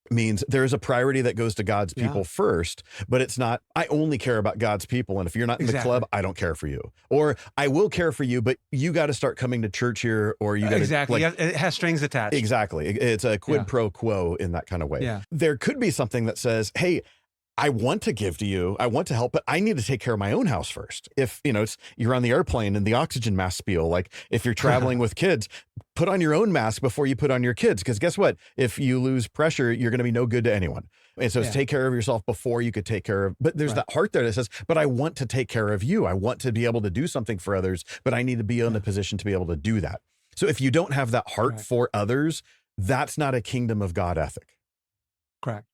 means there is a priority that goes to God's people first, but it's not, I only care about God's people. And if you're not in the club, I don't care for you, or I will care for you, but you got to start coming to church here, or you got to it has strings attached. Exactly. It's a quid pro quo in that kind of way. There could be something that says, hey, I want to give to you. I want to help, but I need to take care of my own house first. If, you're on the airplane and the oxygen mask spiel, like if you're traveling with kids, put on your own mask before you put on your kids. Because guess what? If you lose pressure, you're going to be no good to anyone. And so take care of yourself before you could take care of, but there's that heart there that says, but I want to take care of you. I want to be able to do something for others, but I need to be in a position to be able to do that. So if you don't have that heart for others, that's not a kingdom of God ethic. Correct.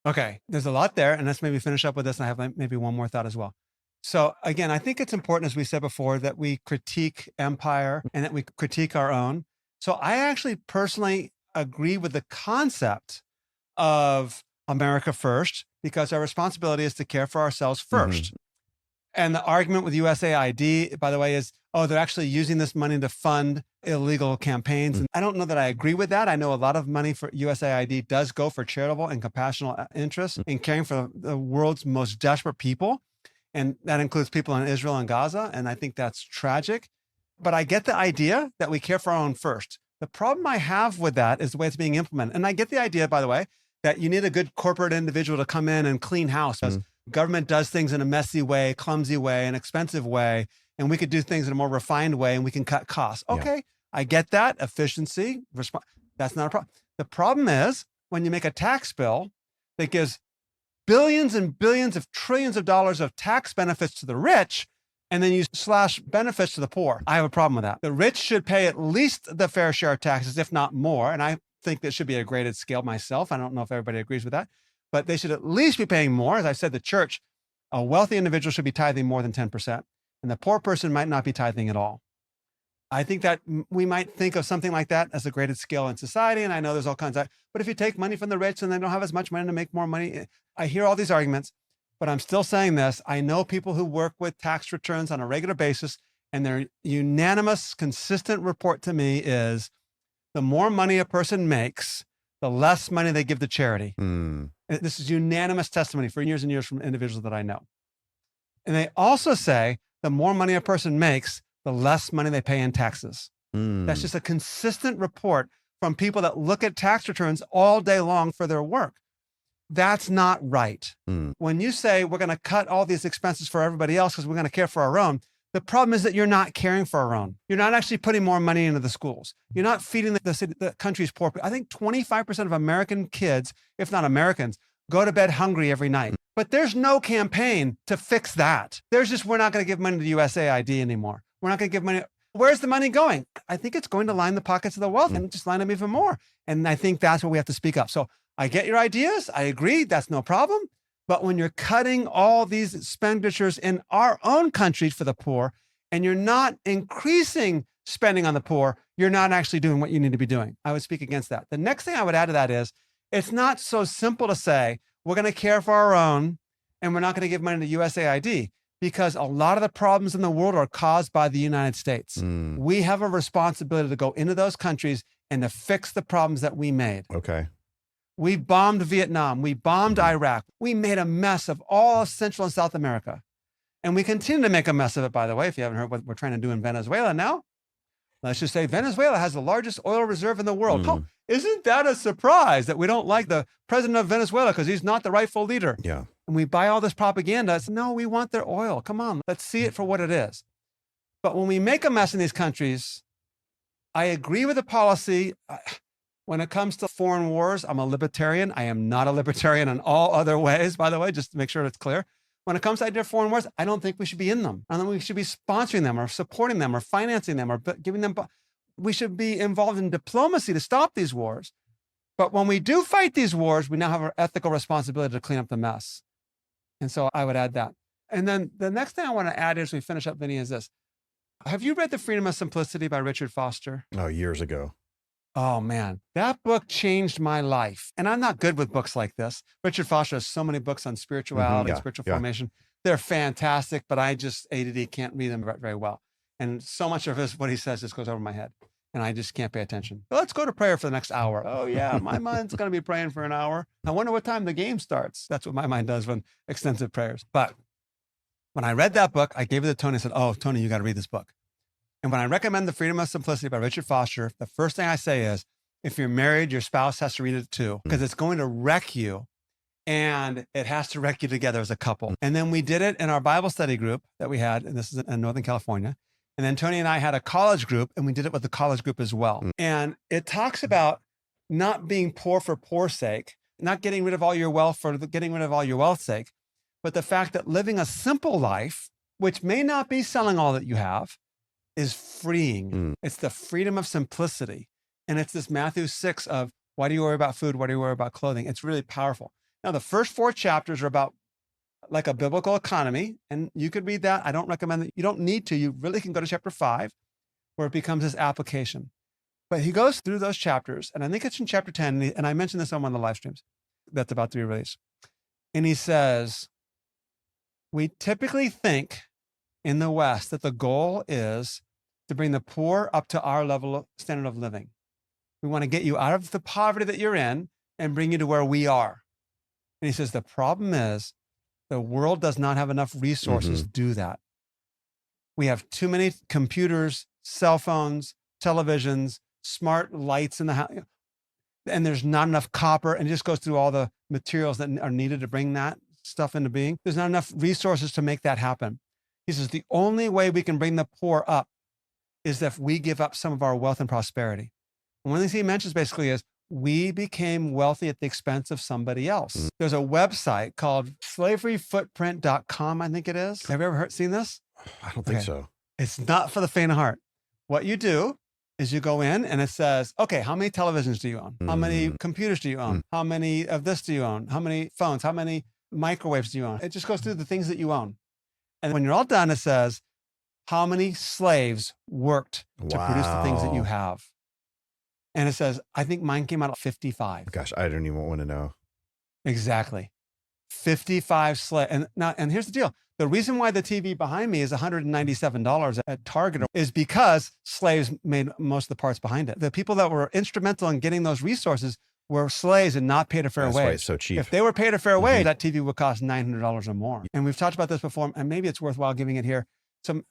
Okay, there's a lot there, and let's maybe finish up with this, and I have maybe one more thought as well. So again, I think it's important, as we said before, that we critique empire and that we critique our own. So I actually personally agree with the concept of America first, because our responsibility is to care for ourselves first. And the argument with USAID, by the way, is, they're actually using this money to fund illegal campaigns. And I don't know that I agree with that. I know a lot of money for USAID does go for charitable and compassionate interests in caring for the world's most desperate people. And that includes people in Israel and Gaza. And I think that's tragic. But I get the idea that we care for our own first. The problem I have with that is the way it's being implemented. And I get the idea, by the way, that you need a good corporate individual to come in and clean house. Because government does things in a messy way, clumsy way, an expensive way. And we could do things in a more refined way, and we can cut costs. Okay, I get that. Efficiency, that's not a problem. The problem is when you make a tax bill that gives billions and billions of trillions of dollars of tax benefits to the rich, and then you slash benefits to the poor. I have a problem with that. The rich should pay at least the fair share of taxes, if not more. And I think that should be a graded scale myself. I don't know if everybody agrees with that, but they should at least be paying more. As I said, the church, a wealthy individual should be tithing more than 10%, and the poor person might not be tithing at all. I think that we might think of something like that as a graded scale in society. And I know there's all kinds of, but if you take money from the rich and they don't have as much money to make more money, I hear all these arguments, but I'm still saying this. I know people who work with tax returns on a regular basis, and their unanimous, consistent report to me is the more money a person makes, the less money they give to charity. This is unanimous testimony for years and years from individuals that I know. And they also say the more money a person makes, the less money they pay in taxes. That's just a consistent report from people that look at tax returns all day long for their work. That's not right. When you say we're going to cut all these expenses for everybody else because we're going to care for our own, the problem is that you're not caring for our own. You're not actually putting more money into the schools. You're not feeding the country's poor people. I think 25% of American kids, if not Americans, go to bed hungry every night. But there's no campaign to fix that. There's just, we're not going to give money to USAID anymore. We're not going to give money. Where's the money going? I think it's going to line the pockets of the wealth and just line them even more. And I think that's what we have to speak up. So I get your ideas. I agree. That's no problem. But when you're cutting all these expenditures in our own country for the poor, and you're not increasing spending on the poor, you're not actually doing what you need to be doing. I would speak against that. The next thing I would add to that is, it's not so simple to say, we're going to care for our own and we're not going to give money to USAID, because a lot of the problems in the world are caused by the United States. We have a responsibility to go into those countries and to fix the problems that we made. Okay. We bombed Vietnam. We bombed Iraq. We made a mess of all of Central and South America. And we continue to make a mess of it, by the way, if you haven't heard what we're trying to do in Venezuela now. Let's just say Venezuela has the largest oil reserve in the world. Oh, isn't that a surprise that we don't like the president of Venezuela because he's not the rightful leader? Yeah. And we buy all this propaganda. It's, no, we want their oil. Come on, let's see it for what it is. But when we make a mess in these countries, I agree with the policy. When it comes to foreign wars, I'm a libertarian. I am not a libertarian in all other ways, by the way, just to make sure it's clear. When it comes to idea of foreign wars, I don't think we should be in them. I don't think we should be sponsoring them or supporting them or financing them or giving them. We should be involved in diplomacy to stop these wars. But when we do fight these wars, we now have an ethical responsibility to clean up the mess. And so I would add that. And then the next thing I want to add as we finish up, Vinnie, is this. Have you read The Freedom of Simplicity by Richard Foster? Oh, years ago. Oh, man, that book changed my life. And I'm not good with books like this. Richard Foster has so many books on spirituality, spiritual formation. They're fantastic, but I just, ADD, can't read them very well. And so much of what he says just goes over my head. And I just can't pay attention. Well, let's go to prayer for the next hour. Oh, yeah, my mind's going to be praying for an hour. I wonder what time the game starts. That's what my mind does when extensive prayers. But when I read that book, I gave it to Tony and said, oh, Tony, you got to read this book. And when I recommend The Freedom of Simplicity by Richard Foster, the first thing I say is, if you're married, your spouse has to read it too, because it's going to wreck you. And it has to wreck you together as a couple. And then we did it in our Bible study group that we had, and this is in Northern California. And then Tony and I had a college group, and we did it with the college group as well. And it talks about not being poor for poor's sake, not getting rid of all your wealth for getting rid of all your wealth's sake, but the fact that living a simple life, which may not be selling all that you have, is freeing. It's the freedom of simplicity. And it's this Matthew 6 of, why do you worry about food? Why do you worry about clothing? It's really powerful. Now, the first 4 chapters are about like a biblical economy. And you could read that. I don't recommend that. You don't need to. You really can go to chapter 5, where it becomes this application. But he goes through those chapters. And I think it's in chapter 10. And I mentioned this on one of the live streams that's about to be released. And he says, we typically think in the West that the goal is to bring the poor up to our level of standard of living. We want to get you out of the poverty that you're in and bring you to where we are. And he says, the problem is the world does not have enough resources to do that. We have too many computers, cell phones, televisions, smart lights in the house, and there's not enough copper. And it just goes through all the materials that are needed to bring that stuff into being. There's not enough resources to make that happen. He says, the only way we can bring the poor up is if we give up some of our wealth and prosperity. And one of the things he mentions basically is we became wealthy at the expense of somebody else. There's a website called slaveryfootprint.com, I think it is. Have you ever seen this? I don't think so. It's not for the faint of heart. What you do is you go in and it says, okay, how many televisions do you own? How many computers do you own? How many of this do you own? How many phones? How many microwaves do you own? It just goes through the things that you own. And when you're all done, it says, how many slaves worked to produce the things that you have? And it says, I think mine came out at 55. Gosh, I don't even want to know. Exactly. 55 slaves. And here's the deal. The reason why the TV behind me is $197 at Target is because slaves made most of the parts behind it. The people that were instrumental in getting those resources were slaves and not paid a fair wage. That's why it's so cheap. If they were paid a fair wage, that TV would cost $900 or more. And we've talked about this before, and maybe it's worthwhile giving it here. So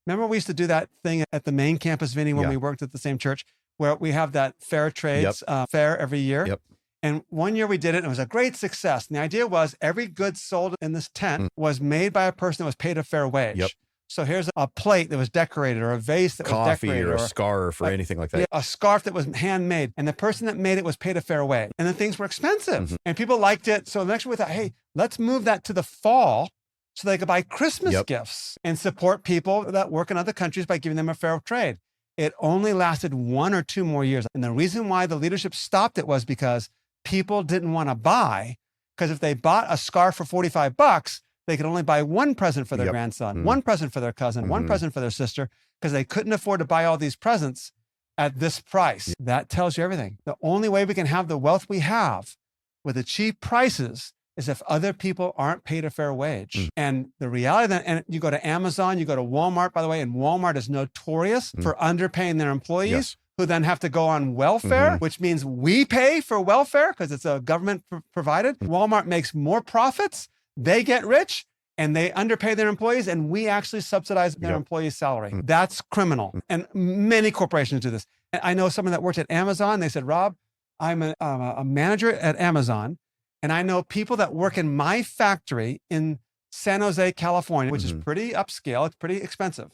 remember we used to do that thing at the main campus, Vinnie, when we worked at the same church, where we have that fair trades fair every year. Yep. And one year we did it, and it was a great success. And the idea was every good sold in this tent was made by a person that was paid a fair wage. Yep. So here's a plate that was decorated, or a vase that was decorated, or a scarf, or anything like that. Yeah, a scarf that was handmade, and the person that made it was paid a fair wage. And the things were expensive, and people liked it. So the next year we thought, hey, let's move that to the fall so they could buy Christmas gifts and support people that work in other countries by giving them a fair trade. It only lasted 1 or 2 more years. And the reason why the leadership stopped it was because people didn't want to buy, because if they bought a scarf for $45, they could only buy one present for their grandson, one present for their cousin, one present for their sister, because they couldn't afford to buy all these presents at this price. That tells you everything. The only way we can have the wealth we have with the cheap prices is if other people aren't paid a fair wage. And the reality that, and you go to Amazon, you go to Walmart, by the way, and Walmart is notorious for underpaying their employees, who then have to go on welfare, which means we pay for welfare because it's a government provided. Walmart makes more profits, they get rich, and they underpay their employees, and we actually subsidize their employees' salary. That's criminal. And many corporations do this. And I know someone that worked at Amazon. They said, Rob, I'm a manager at Amazon, and I know people that work in my factory in San Jose, California, which is pretty upscale. It's pretty expensive.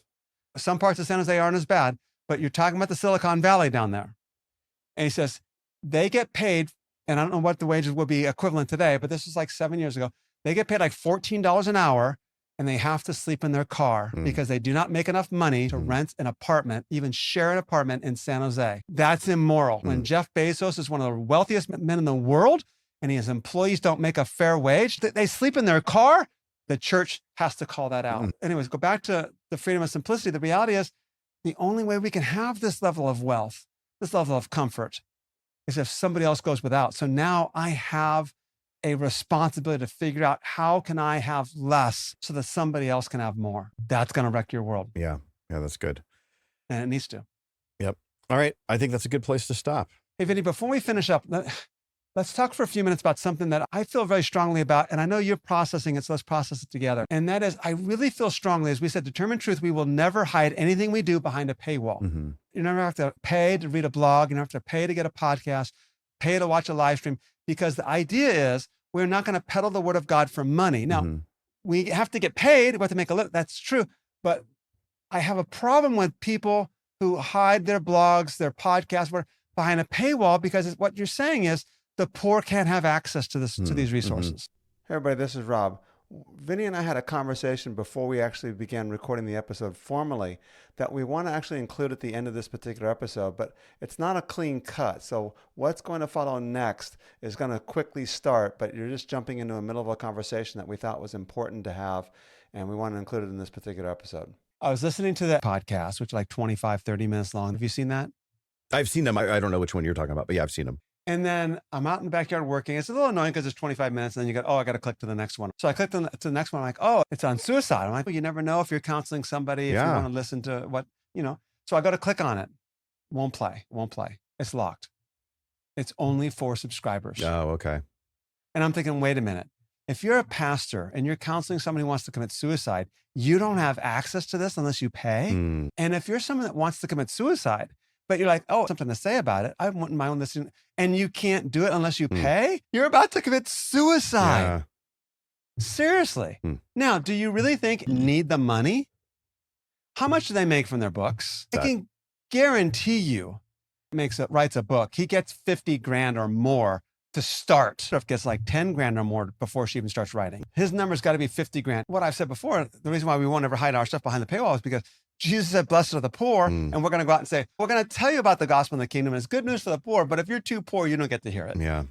Some parts of San Jose aren't as bad, but you're talking about the Silicon Valley down there. And he says, they get paid, and I don't know what the wages would be equivalent today, but this was like 7 years ago. They get paid like $14 an hour, and they have to sleep in their car because they do not make enough money to rent an apartment, even share an apartment in San Jose. That's immoral. When Jeff Bezos is one of the wealthiest men in the world, and his employees don't make a fair wage, they sleep in their car, the church has to call that out. Anyways, go back to the freedom of simplicity. The reality is the only way we can have this level of wealth, this level of comfort, is if somebody else goes without. So now I have a responsibility to figure out how can I have less so that somebody else can have more. That's going to wreck your world. Yeah, that's good. And it needs to. Yep. All right. I think that's a good place to stop. Hey, Vinnie, before we finish up, let's talk for a few minutes about something that I feel very strongly about. And I know you're processing it, so let's process it together. And that is, I really feel strongly, as we said, Determined Truth, we will never hide anything we do behind a paywall. You never have to pay to read a blog. You don't have to pay to get a podcast, pay to watch a live stream, because the idea is we're not going to peddle the word of God for money. Now, we have to get paid. We have to make a living. That's true. But I have a problem with people who hide their blogs, their podcasts behind a paywall, because what you're saying is the poor can't have access to this, to these resources. Hey, everybody, this is Rob. Vinnie and I had a conversation before we actually began recording the episode formally that we want to actually include at the end of this particular episode, but it's not a clean cut. So what's going to follow next is going to quickly start, but you're just jumping into the middle of a conversation that we thought was important to have, and we want to include it in this particular episode. I was listening to that podcast, which is like 25, 30 minutes long. Have you seen that? I've seen them. I don't know which one you're talking about, but yeah, I've seen them. And then I'm out in the backyard working. It's a little annoying because it's 25 minutes. And then you go, I got to click to the next one. So I clicked to the next one. I'm like, it's on suicide. I'm like, well, you never know if you're counseling somebody, if you want to listen to what, So I go to click on it. Won't play. It's locked. It's only for subscribers. Oh, okay. And I'm thinking, wait a minute. If you're a pastor and you're counseling somebody who wants to commit suicide, you don't have access to this unless you pay. And if you're someone that wants to commit suicide, but you're like, something to say about it, I wouldn't mind listening, and you can't do it unless you pay, you're about to commit suicide. Yeah. Seriously. Now, do you really think you need the money? How much do they make from their books? I can guarantee you writes a book. He gets 50 grand or more to start. Stuff gets like 10 grand or more before she even starts writing. His number's got to be 50 grand. What I've said before, the reason why we won't ever hide our stuff behind the paywall is because Jesus said, blessed are the poor. And we're going to go out and say, we're going to tell you about the gospel and the kingdom. And it's good news for the poor. But if you're too poor, you don't get to hear it. Yeah.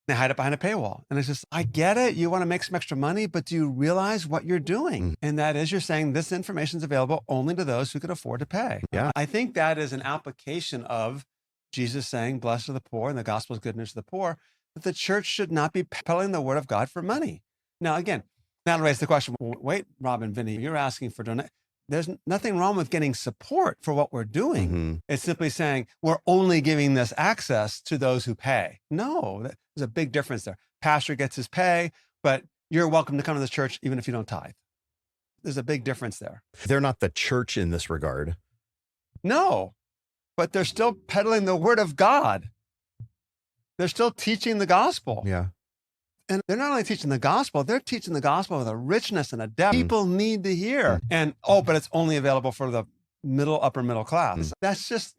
They hide it behind a paywall. And it's just, I get it. You want to make some extra money, but do you realize what you're doing? And that is, you're saying this information is available only to those who can afford to pay. Yeah. I think that is an application of Jesus saying, blessed are the poor, and the gospel is good news to the poor, that the church should not be peddling the word of God for money. Now, again, that'll raise the question, wait, Rob and Vinnie, you're asking for donation. There's nothing wrong with getting support for what we're doing. It's simply saying we're only giving this access to those who pay. No, there's a big difference there. Pastor gets his pay, but you're welcome to come to this church even if you don't tithe. There's a big difference there. They're not the church in this regard. No, but they're still peddling the word of God. They're still teaching the gospel. Yeah. And they're not only teaching the gospel, they're teaching the gospel with a richness and a depth people need to hear. And, but it's only available for the upper middle class. That's just,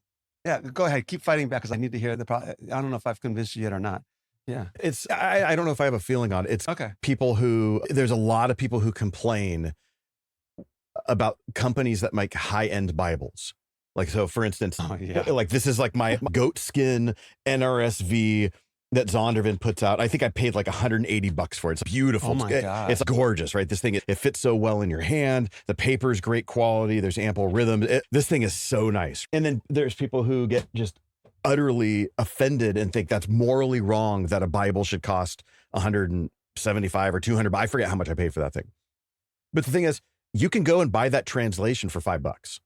go ahead. Keep fighting back because I need to hear I don't know if I've convinced you yet or not. Yeah. I don't know if I have a feeling on it. It's okay. There's a lot of people who complain about companies that make high-end Bibles. Like, so for instance, like this is like my goat skin NRSV that Zondervan puts out. I think I paid like $180 for it. It's beautiful. Oh my God. It's gorgeous, right? This thing, it fits so well in your hand. The paper is great quality. There's ample rhythm. This thing is so nice. And then there's people who get just utterly offended and think that's morally wrong that a Bible should cost $175 or $200. I forget how much I paid for that thing. But the thing is, you can go and buy that translation for $5.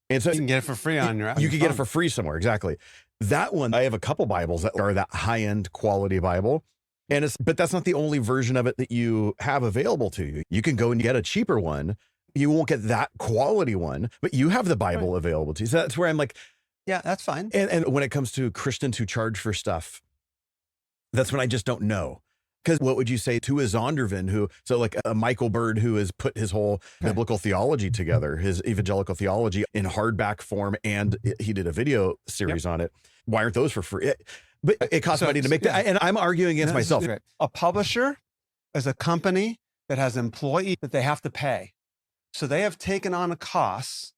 And so you can get it for free on your You can get it for free somewhere. Exactly. That one, I have a couple Bibles that are that high-end quality Bible. But that's not the only version of it that you have available to you. You can go and get a cheaper one. You won't get that quality one, but you have the Bible available to you. So that's where I'm like, yeah, that's fine. And when it comes to Christians who charge for stuff, that's when I just don't know. Because what would you say to a Zondervan like a Michael Bird who has put his whole biblical theology together, his evangelical theology in hardback form, and he did a video series on it. Why aren't those for free? But it costs money to make that. And I'm arguing against myself. A publisher is a company that has employees that they have to pay. So they have taken on a cost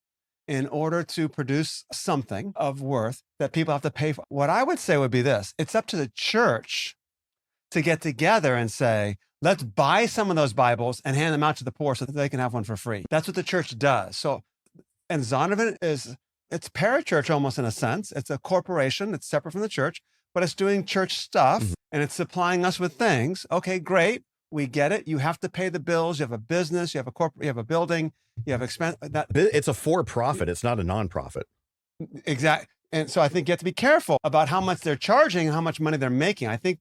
in order to produce something of worth that people have to pay for. What I would say would be this. It's up to the church to get together and say, let's buy some of those Bibles and hand them out to the poor so that they can have one for free. That's what the church does. So, and Zondervan it's parachurch almost in a sense. It's a corporation. It's separate from the church, but it's doing church stuff and it's supplying us with things. Okay, great. We get it. You have to pay the bills. You have a business. You have a corporate. You have a building. You have expense. It's a for-profit. It's not a non-profit. Exactly. And so I think you have to be careful about how much they're charging and how much money they're making. I think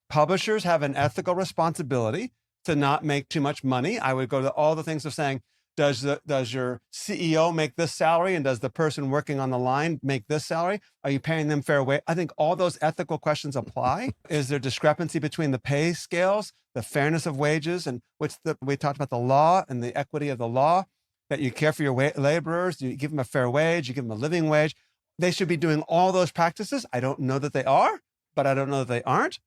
publishers have an ethical responsibility to not make too much money. I would go to all the things of saying, does your CEO make this salary? And does the person working on the line make this salary? Are you paying them fair wage? I think all those ethical questions apply. Is there discrepancy between the pay scales, the fairness of wages, and we talked about the law and the equity of the law, that you care for your laborers, you give them a fair wage, you give them a living wage. They should be doing all those practices. I don't know that they are, but I don't know that they aren't.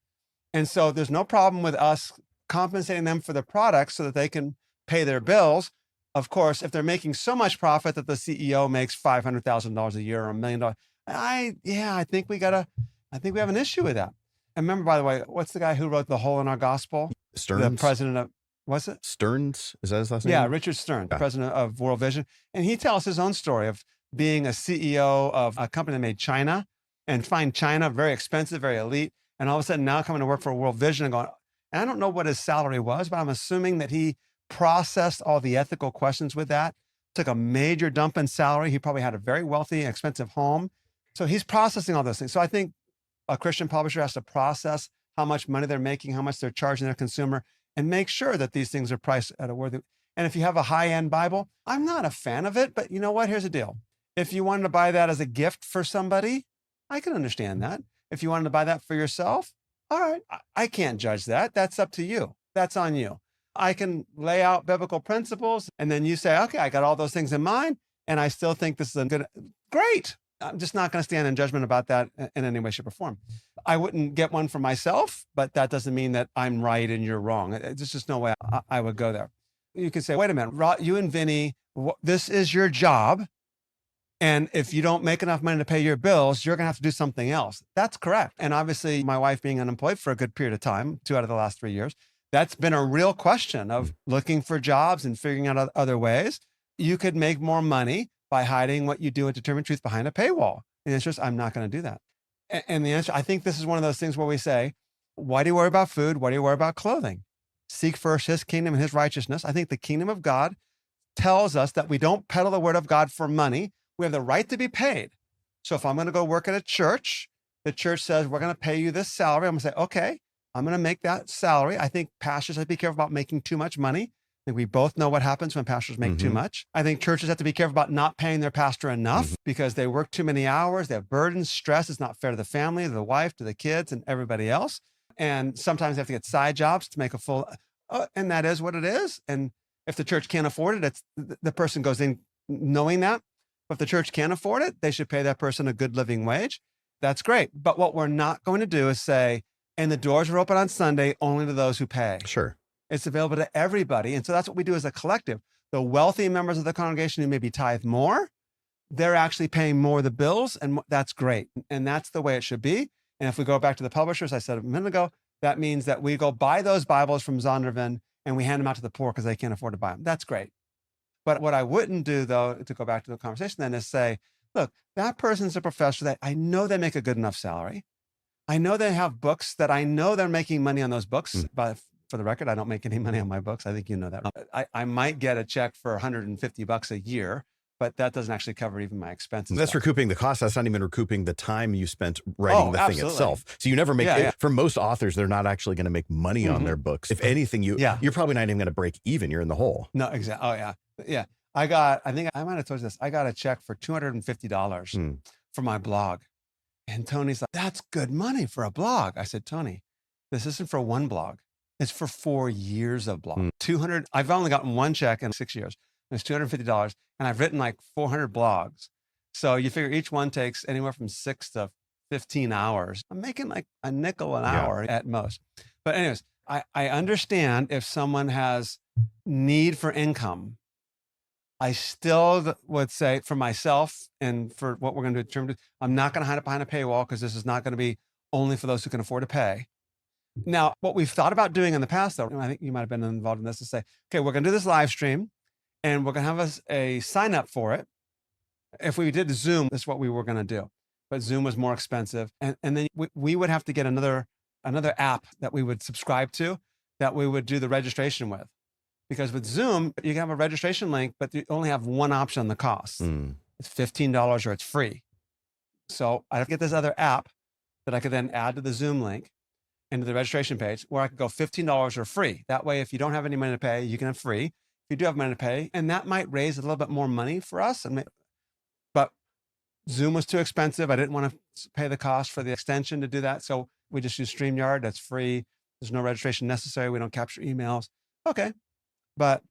And so there's no problem with us compensating them for the products so that they can pay their bills. Of course, if they're making so much profit that the CEO makes $500,000 a year or $1 million, I think we have an issue with that. And remember, by the way, what's the guy who wrote The Hole in Our Gospel? Stearns. The president of, what's it? Stearns? Is that his last name? Yeah, Richard Stearns, the president of World Vision. And he tells his own story of being a CEO of a company that made China and find China very expensive, very elite. And all of a sudden now coming to work for World Vision and going, and I don't know what his salary was, but I'm assuming that he processed all the ethical questions with that, took a major dump in salary. He probably had a very wealthy and expensive home. So he's processing all those things. So I think a Christian publisher has to process how much money they're making, how much they're charging their consumer, and make sure that these things are priced at a worthy. And if you have a high-end Bible, I'm not a fan of it, but you know what? Here's the deal. If you wanted to buy that as a gift for somebody, I can understand that. If you wanted to buy that for yourself, all right, I can't judge that. That's up to you. That's on you. I can lay out biblical principles and then you say, okay, I got all those things in mind. And I still think this is great. I'm just not going to stand in judgment about that in any way, shape, or form. I wouldn't get one for myself, but that doesn't mean that I'm right and you're wrong. There's just no way I would go there. You could say, wait a minute, you and Vinnie, this is your job. And if you don't make enough money to pay your bills, you're going to have to do something else. That's correct. And obviously, my wife being unemployed for a good period of time, 2 out of the last 3 years, that's been a real question of looking for jobs and figuring out other ways. You could make more money by hiding what you do at Determinetruth behind a paywall. And the answer is, I'm not going to do that. And the answer, I think this is one of those things where we say, why do you worry about food? Why do you worry about clothing? Seek first his kingdom and his righteousness. I think the kingdom of God tells us that we don't peddle the word of God for money. We have the right to be paid. So if I'm going to go work at a church, the church says, we're going to pay you this salary. I'm going to say, okay, I'm going to make that salary. I think pastors have to be careful about making too much money. I think we both know what happens when pastors make too much. I think churches have to be careful about not paying their pastor enough because they work too many hours. They have burdens, stress. It's not fair to the family, to the wife, to the kids, and everybody else. And sometimes they have to get side jobs to make a full, and that is what it is. And if the church can't afford it, the person goes in knowing that. But if the church can't afford it, they should pay that person a good living wage. That's great. But what we're not going to do is say, and the doors are open on Sunday only to those who pay. Sure. It's available to everybody. And so that's what we do as a collective. The wealthy members of the congregation who maybe tithe more, they're actually paying more of the bills. And that's great. And that's the way it should be. And if we go back to the publishers, I said a minute ago, that means that we go buy those Bibles from Zondervan and we hand them out to the poor because they can't afford to buy them. That's great. But what I wouldn't do, though, to go back to the conversation then, is say, look, that person's a professor that I know they make a good enough salary. I know they have books that I know they're making money on those books. But for the record, I don't make any money on my books. I think you know that. I might get a check for $150 a year, but that doesn't actually cover even my expenses. That's recouping the cost. That's not even recouping the time you spent writing the thing itself. So you never make for most authors, they're not actually going to make money on their books. If anything, you're probably not even going to break even. You're in the hole. No, exactly. Oh, yeah. Yeah. I think I might have told you this. I got a check for $250 for my blog. And Tony's like, that's good money for a blog. I said, Tony, this isn't for one blog. It's for 4 years of blog. I've only gotten one check in 6 years. It's $250. And I've written like 400 blogs. So you figure each one takes anywhere from 6 to 15 hours. I'm making like a nickel an hour at most. But anyways, I understand if someone has need for income. I still would say for myself and for what we're going to do, I'm not going to hide it behind a paywall because this is not going to be only for those who can afford to pay. Now, what we've thought about doing in the past, though, and I think you might have been involved in this, to say, okay, we're going to do this live stream and we're going to have a sign up for it. If we did Zoom, that's what we were going to do. But Zoom was more expensive. And then we would have to get another app that we would subscribe to that we would do the registration with. Because with Zoom, you can have a registration link, but you only have one option on the cost. It's $15 or it's free. So I have to get this other app that I could then add to the Zoom link and to the registration page where I could go $15 or free. That way, if you don't have any money to pay, you can have free. If you do have money to pay, and that might raise a little bit more money for us. But Zoom was too expensive. I didn't want to pay the cost for the extension to do that. So we just use StreamYard. That's free. There's no registration necessary. We don't capture emails. Okay. But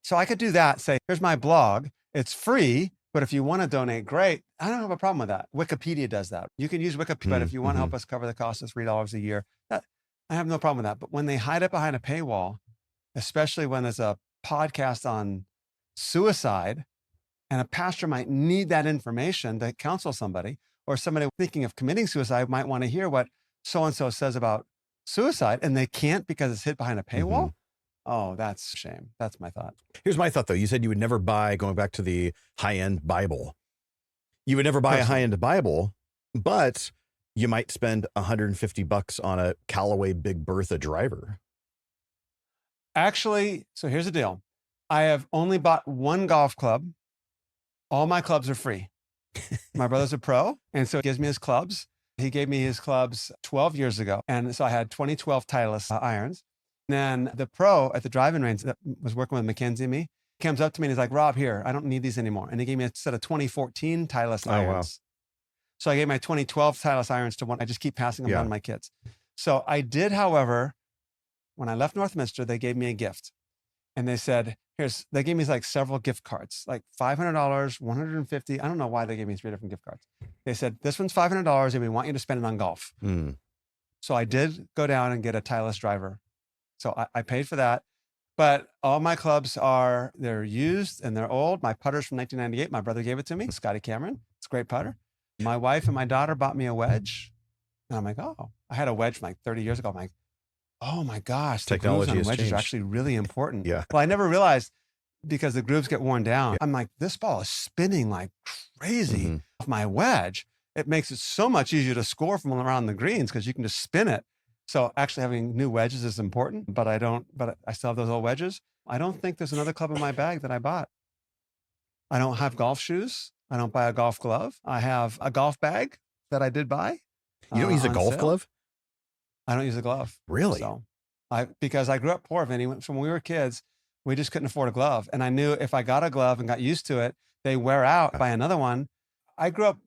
so I could do that, say, here's my blog. It's free, but if you want to donate, great. I don't have a problem with that. Wikipedia does that. You can use Wikipedia, but if you want to help us cover the cost of $3 a year, I have no problem with that. But when they hide it behind a paywall, especially when there's a podcast on suicide and a pastor might need that information to counsel somebody, or somebody thinking of committing suicide might want to hear what so-and-so says about suicide, and they can't because it's hid behind a paywall. Oh, that's a shame. That's my thought. Here's my thought, though. You said you would never buy, going back to the high-end Bible, you would never buy a high-end Bible, but you might spend $150 on a Callaway Big Bertha driver. Actually, so here's the deal. I have only bought one golf club. All my clubs are free. My brother's a pro, and so he gives me his clubs. He gave me his clubs 12 years ago. And so I had 2012 Titleist irons. Then the pro at the driving range that was working with Mackenzie and me comes up to me and he's like, Rob, here, I don't need these anymore. And he gave me a set of 2014 Titleist irons. Wow. So I gave my 2012 Titleist irons to one. I just keep passing them on to my kids. So I did, however, when I left Northminster, they gave me a gift. And they said, they gave me like several gift cards, like $500, $150. I don't know why they gave me 3 different gift cards. They said, this one's $500 and we want you to spend it on golf. Mm. So I did go down and get a Titleist driver. So I paid for that. But all my clubs they're used and they're old. My putter's from 1998. My brother gave it to me, Scotty Cameron. It's a great putter. My wife and my daughter bought me a wedge. And I'm like, oh, I had a wedge from like 30 years ago. I'm like, oh my gosh, the Technology grooves on has wedges changed. are actually really important. Yeah. Well, I never realized because the grooves get worn down. I'm like, this ball is spinning like crazy. Mm-hmm. With my wedge, it makes it so much easier to score from around the greens because you can just spin it. So actually having new wedges is important, but I still have those old wedges. I don't think there's another club in my bag that I bought. I don't have golf shoes. I don't buy a golf glove. I have a golf bag that I did buy. You don't use a on golf sale. glove? I don't use a glove. Really? So because I grew up poor, Vinnie. From when we were kids, we just couldn't afford a glove. And I knew if I got a glove and got used to it, they wear out. Buy another one. I grew up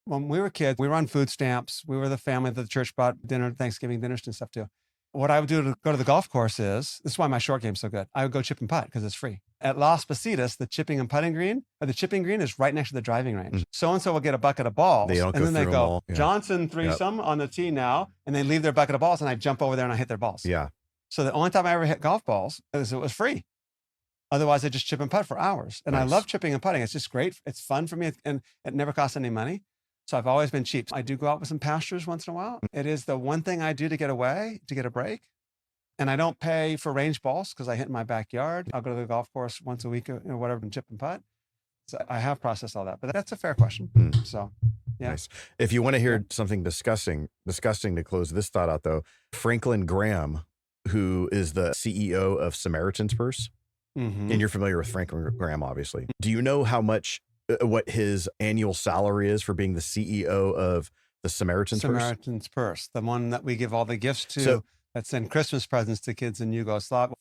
when we were kids, we were on food stamps. We were the family that the church bought Thanksgiving dinners and stuff too. What I would do to go to the golf course this is why my short game's so good. I would go chip and putt because it's free. At Las Positas, the chipping and putting green, or the chipping green is right next to the driving range. So-and-so will get a bucket of balls. And then they go, Johnson threesome on the tee now, and they leave their bucket of balls and I jump over there and I hit their balls. Yeah. So the only time I ever hit golf balls is it was free. Otherwise, I just chip and putt for hours. And I love chipping and putting. It's just great. It's fun for me and it never costs any money. So I've always been cheap. I do go out with some pastures once in a while. It is the one thing I do to get away, to get a break. And I don't pay for range balls because I hit in my backyard. I'll go to the golf course once a week or whatever and chip and putt. So I have processed all that, but that's a fair question. So, yeah. Nice. If you want to hear something disgusting to close this thought out though, Franklin Graham, who is the CEO of Samaritan's Purse, and you're familiar with Franklin Graham, obviously. Do you know how much, what his annual salary is for being the CEO of the Samaritan's Purse? Samaritan's Purse, the one that we give all the gifts to. That send Christmas presents to kids in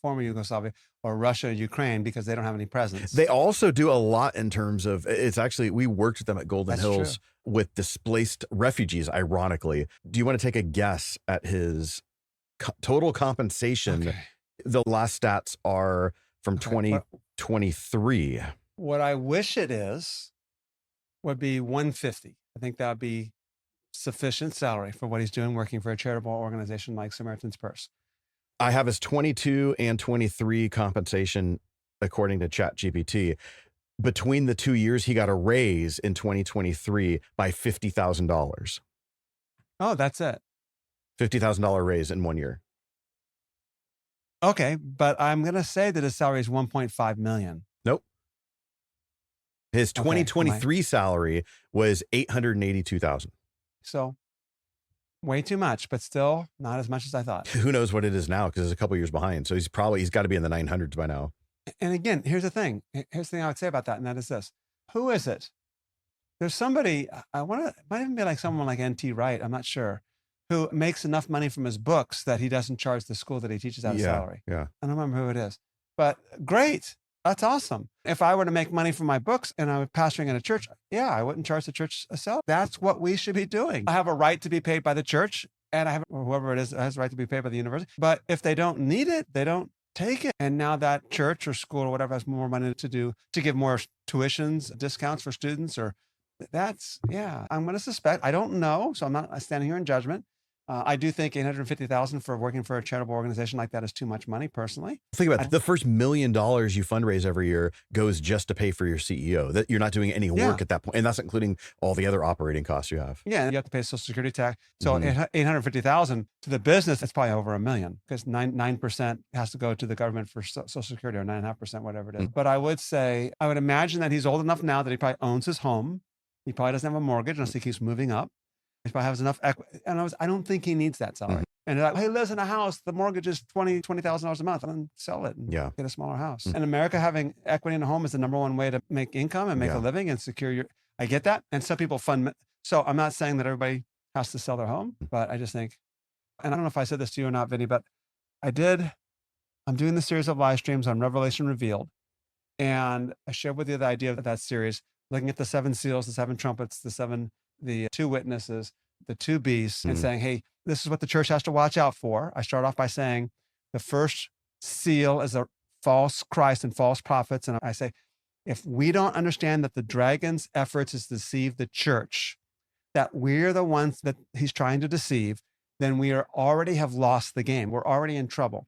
former Yugoslavia, or Russia, Ukraine, because they don't have any presents. They also do a lot in terms of, it's actually, we worked with them at Golden Hills with displaced refugees, ironically. Do you want to take a guess at his total compensation? Okay. The last stats are from 2023. What I wish it is would be 150. I think that would be sufficient salary for what he's doing, working for a charitable organization like Samaritan's Purse. I have his 22 and 23 compensation according to ChatGPT. Between the 2 years, he got a raise in 2023 by $50,000. Oh, that's it. $50,000 raise in 1 year. Okay, but I'm going to say that his salary is 1.5 million. Nope. His 2023 salary was $882,000. So way too much, but still not as much as I thought. Who knows what it is now? Because it's a couple years behind. So he's got to be in the 900s by now. And again, here's the thing I would say about that. And that is this. Who is it? There's somebody, it might even be like someone like N.T. Wright. I'm not sure, who makes enough money from his books that he doesn't charge the school that he teaches out of salary. Yeah. I don't remember who it is, but great. That's awesome. If I were to make money from my books and I was pastoring in a church, I wouldn't charge the church a salary. That's what we should be doing. I have a right to be paid by the church, and whoever it is has a right to be paid by the university. But if they don't need it, they don't take it. And now that church or school or whatever has more money to give more tuitions, discounts for students, I'm going to suspect. I don't know, so I'm not standing here in judgment. I do think $850,000 for working for a charitable organization like that is too much money, personally. Think about it. The first $1 million you fundraise every year goes just to pay for your CEO. That you're not doing any work at that point, and that's including all the other operating costs you have. Yeah, and you have to pay Social Security tax. So $850,000 to the business, it's probably over $1 million because 9% has to go to the government for Social Security, or 9.5%, whatever it is. But I would imagine that he's old enough now that he probably owns his home. He probably doesn't have a mortgage unless he keeps moving up. He probably has enough equity. And I don't think he needs that salary. And like, hey, he lives in a house, the mortgage is $20,000 a month, and then sell it and get a smaller house. In America, having equity in a home is the number one way to make income and make a living and secure I get that. And some people fund. So I'm not saying that everybody has to sell their home, but I just think, and I don't know if I said this to you or not, Vinnie, but I'm doing the series of live streams on Revelation Revealed. And I shared with you the idea of that series, looking at the 7 seals, the 7 trumpets, the 2 witnesses, the 2 beasts, and saying, hey, this is what the church has to watch out for. I start off by saying the first seal is a false Christ and false prophets. And I say, if we don't understand that the dragon's efforts is to deceive the church, that we're the ones that he's trying to deceive, then we already have lost the game. We're already in trouble.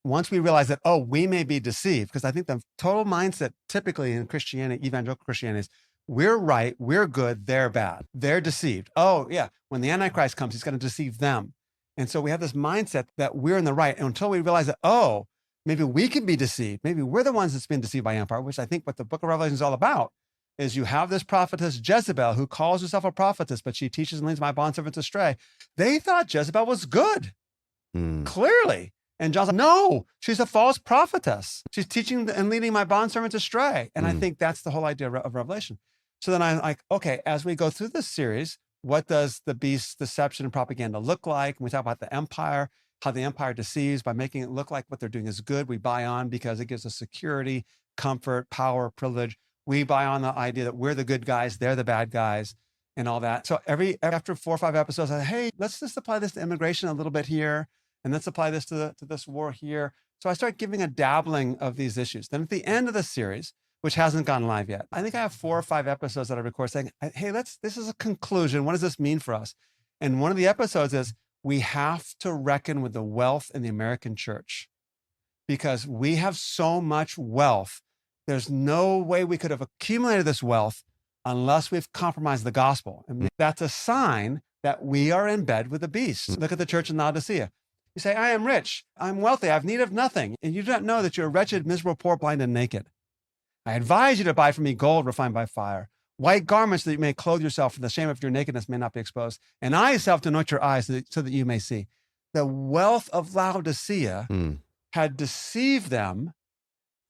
Once we realize that, oh, we may be deceived, because I think the total mindset typically in Christianity, evangelical Christianity, is we're right, we're good, they're bad, they're deceived. Oh, yeah, when the Antichrist comes, he's going to deceive them. And so we have this mindset that we're in the right. And until we realize that, oh, maybe we can be deceived. Maybe we're the ones that's been deceived by empire, which I think what the book of Revelation is all about is you have this prophetess Jezebel who calls herself a prophetess, but she teaches and leads my bondservants astray. They thought Jezebel was good, clearly. And John's like, no, she's a false prophetess. She's teaching and leading my bondservants astray. And I think that's the whole idea of Revelation. So then I'm like, okay, as we go through this series, what does the beast's deception and propaganda look like? And we talk about the empire, how the empire deceives by making it look like what they're doing is good. We buy on because it gives us security, comfort, power, privilege. We buy on the idea that we're the good guys, they're the bad guys, and all that. So after 4 or 5 episodes, I say, hey, let's just apply this to immigration a little bit here, and let's apply this to this war here. So I start giving a dabbling of these issues. Then at the end of the series, which hasn't gone live yet, I think I have 4 or 5 episodes that I record saying, hey, this is a conclusion. What does this mean for us? And one of the episodes is we have to reckon with the wealth in the American church because we have so much wealth. There's no way we could have accumulated this wealth unless we've compromised the gospel. And that's a sign that we are in bed with the beast. Look at the church in Laodicea. You say, I am rich, I'm wealthy, I have need of nothing. And you do not know that you're wretched, miserable, poor, blind, and naked. I advise you to buy from me gold refined by fire, white garments that you may clothe yourself, and the shame of your nakedness may not be exposed. And I myself to anoint your eyes so that you may see. The wealth of Laodicea had deceived them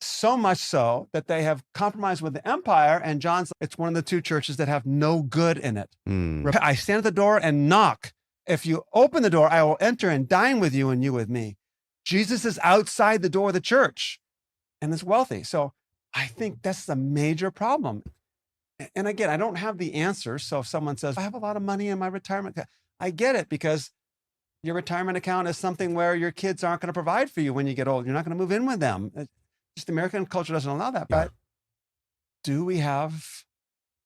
so much so that they have compromised with the empire. And it's one of the 2 churches that have no good in it. I stand at the door and knock. If you open the door, I will enter and dine with you and you with me. Jesus is outside the door of the church and is wealthy. So I think that's a major problem. And again, I don't have the answer. So if someone says, I have a lot of money in my retirement account, I get it, because your retirement account is something where your kids aren't going to provide for you when you get old. You're not going to move in with them. Just American culture doesn't allow that. But do we have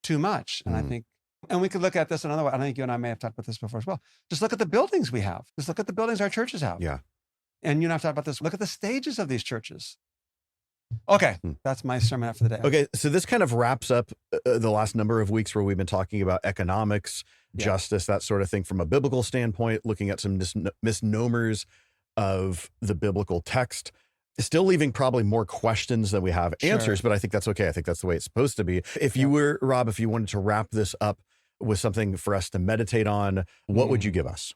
too much? And I think, and we could look at this another way. I think you and I may have talked about this before as well. Just look at the buildings we have. Just look at the buildings our churches have. Yeah. And you and I have talked about this. Look at the stages of these churches. Okay, that's my sermon for the day. Okay, so this kind of wraps up the last number of weeks where we've been talking about economics, justice, that sort of thing from a biblical standpoint, looking at some misnomers of the biblical text, still leaving probably more questions than we have answers, but I think that's okay. I think that's the way it's supposed to be. If you were, Rob, if you wanted to wrap this up with something for us to meditate on, what would you give us?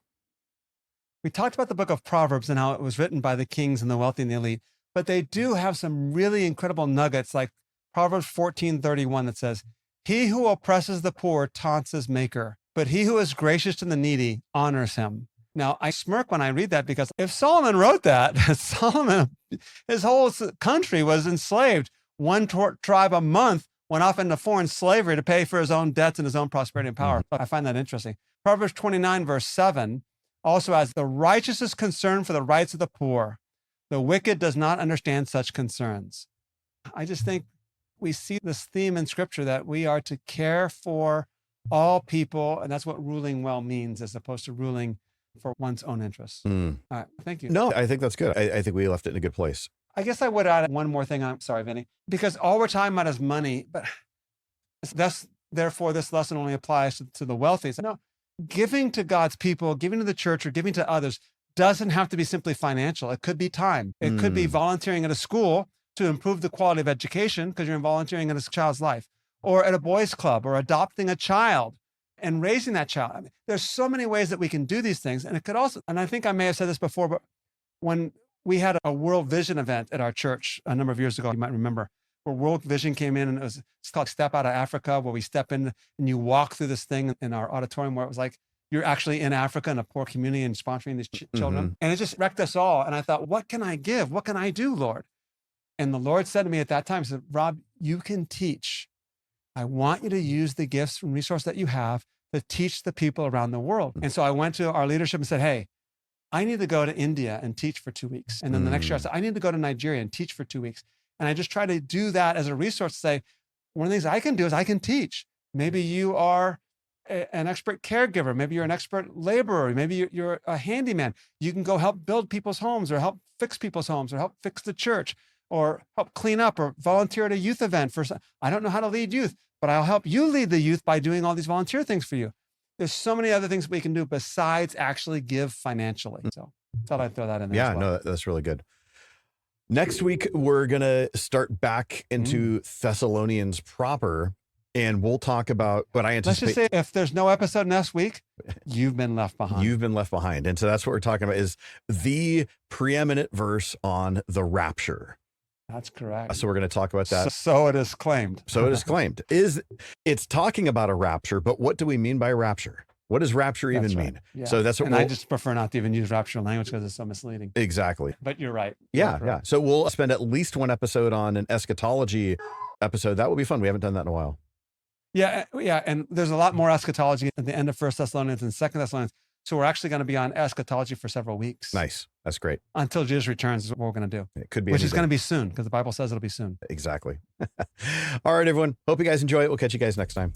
We talked about the book of Proverbs and how it was written by the kings and the wealthy and the elite. But they do have some really incredible nuggets, like Proverbs 14:31 that says, he who oppresses the poor taunts his maker, but he who is gracious to the needy honors him. Now, I smirk when I read that, because if Solomon wrote that, his whole country was enslaved. One tribe a month went off into foreign slavery to pay for his own debts and his own prosperity and power. I find that interesting. Proverbs 29 verse 7 also has, the righteous is concerned for the rights of the poor. The wicked does not understand such concerns. I just think we see this theme in Scripture that we are to care for all people, and that's what ruling well means, as opposed to ruling for one's own interests. All right, thank you. No, I think that's good. I think we left it in a good place. I guess I would add one more thing. I'm sorry, Vinnie, because all we're talking about is money, but therefore this lesson only applies to the wealthy. So no, giving to God's people, giving to the church, or giving to others doesn't have to be simply financial. It could be time. It could be volunteering at a school to improve the quality of education because you're volunteering in a child's life, or at a boys' club, or adopting a child and raising that child. I mean, there's so many ways that we can do these things. And it could also, and I think I may have said this before, but when we had a World Vision event at our church a number of years ago, you might remember, where World Vision came in, and it's called Step Out of Africa, where we step in and you walk through this thing in our auditorium where it was like, you're actually in Africa in a poor community and sponsoring these children. And it just wrecked us all. And I thought, what can I give? What can I do, Lord? And the Lord said to me at that time, he said, Rob, you can teach. I want you to use the gifts and resources that you have to teach the people around the world. And so I went to our leadership and said, hey, I need to go to India and teach for 2 weeks. And then the next year I say, I need to go to Nigeria and teach for 2 weeks. And I just try to do that as a resource to say, one of the things I can do is I can teach. Maybe you are an expert caregiver. Maybe you're an expert laborer. Maybe you're a handyman. You can go help build people's homes or help fix people's homes or help fix the church or help clean up or volunteer at a youth event. I don't know how to lead youth, but I'll help you lead the youth by doing all these volunteer things for you. There's so many other things we can do besides actually give financially. So thought I'd throw that in there. Yeah, as well. no, that's really good. Next week, we're going to start back into Thessalonians proper, and we'll talk about what I anticipate. Let's just say if there's no episode next week, you've been left behind. You've been left behind. And so that's what we're talking about, is the preeminent verse on the rapture. That's correct. So we're going to talk about that. So it is claimed. So it is claimed. It's talking about a rapture, but what do we mean by rapture? What does rapture even mean? Yeah. So that's what I just prefer not to even use rapture language because it's so misleading. Exactly. But you're right. Yeah. So we'll spend at least one episode on an eschatology episode. That will be fun. We haven't done that in a while. Yeah. And there's a lot more eschatology at the end of 1 Thessalonians and 2 Thessalonians. So we're actually going to be on eschatology for several weeks. Nice. That's great. Until Jesus returns is what we're going to do. It could be. Which is going to be soon, because the Bible says it'll be soon. Exactly. All right, everyone. Hope you guys enjoy it. We'll catch you guys next time.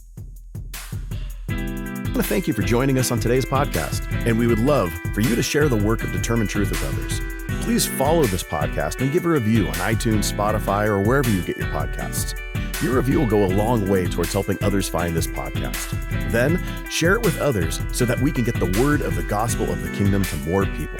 I want to thank you for joining us on today's podcast, and we would love for you to share the work of Determinetruth with others. Please follow this podcast and give a review on iTunes, Spotify, or wherever you get your podcasts. Your review will go a long way towards helping others find this podcast. Then share it with others so that we can get the word of the gospel of the kingdom to more people.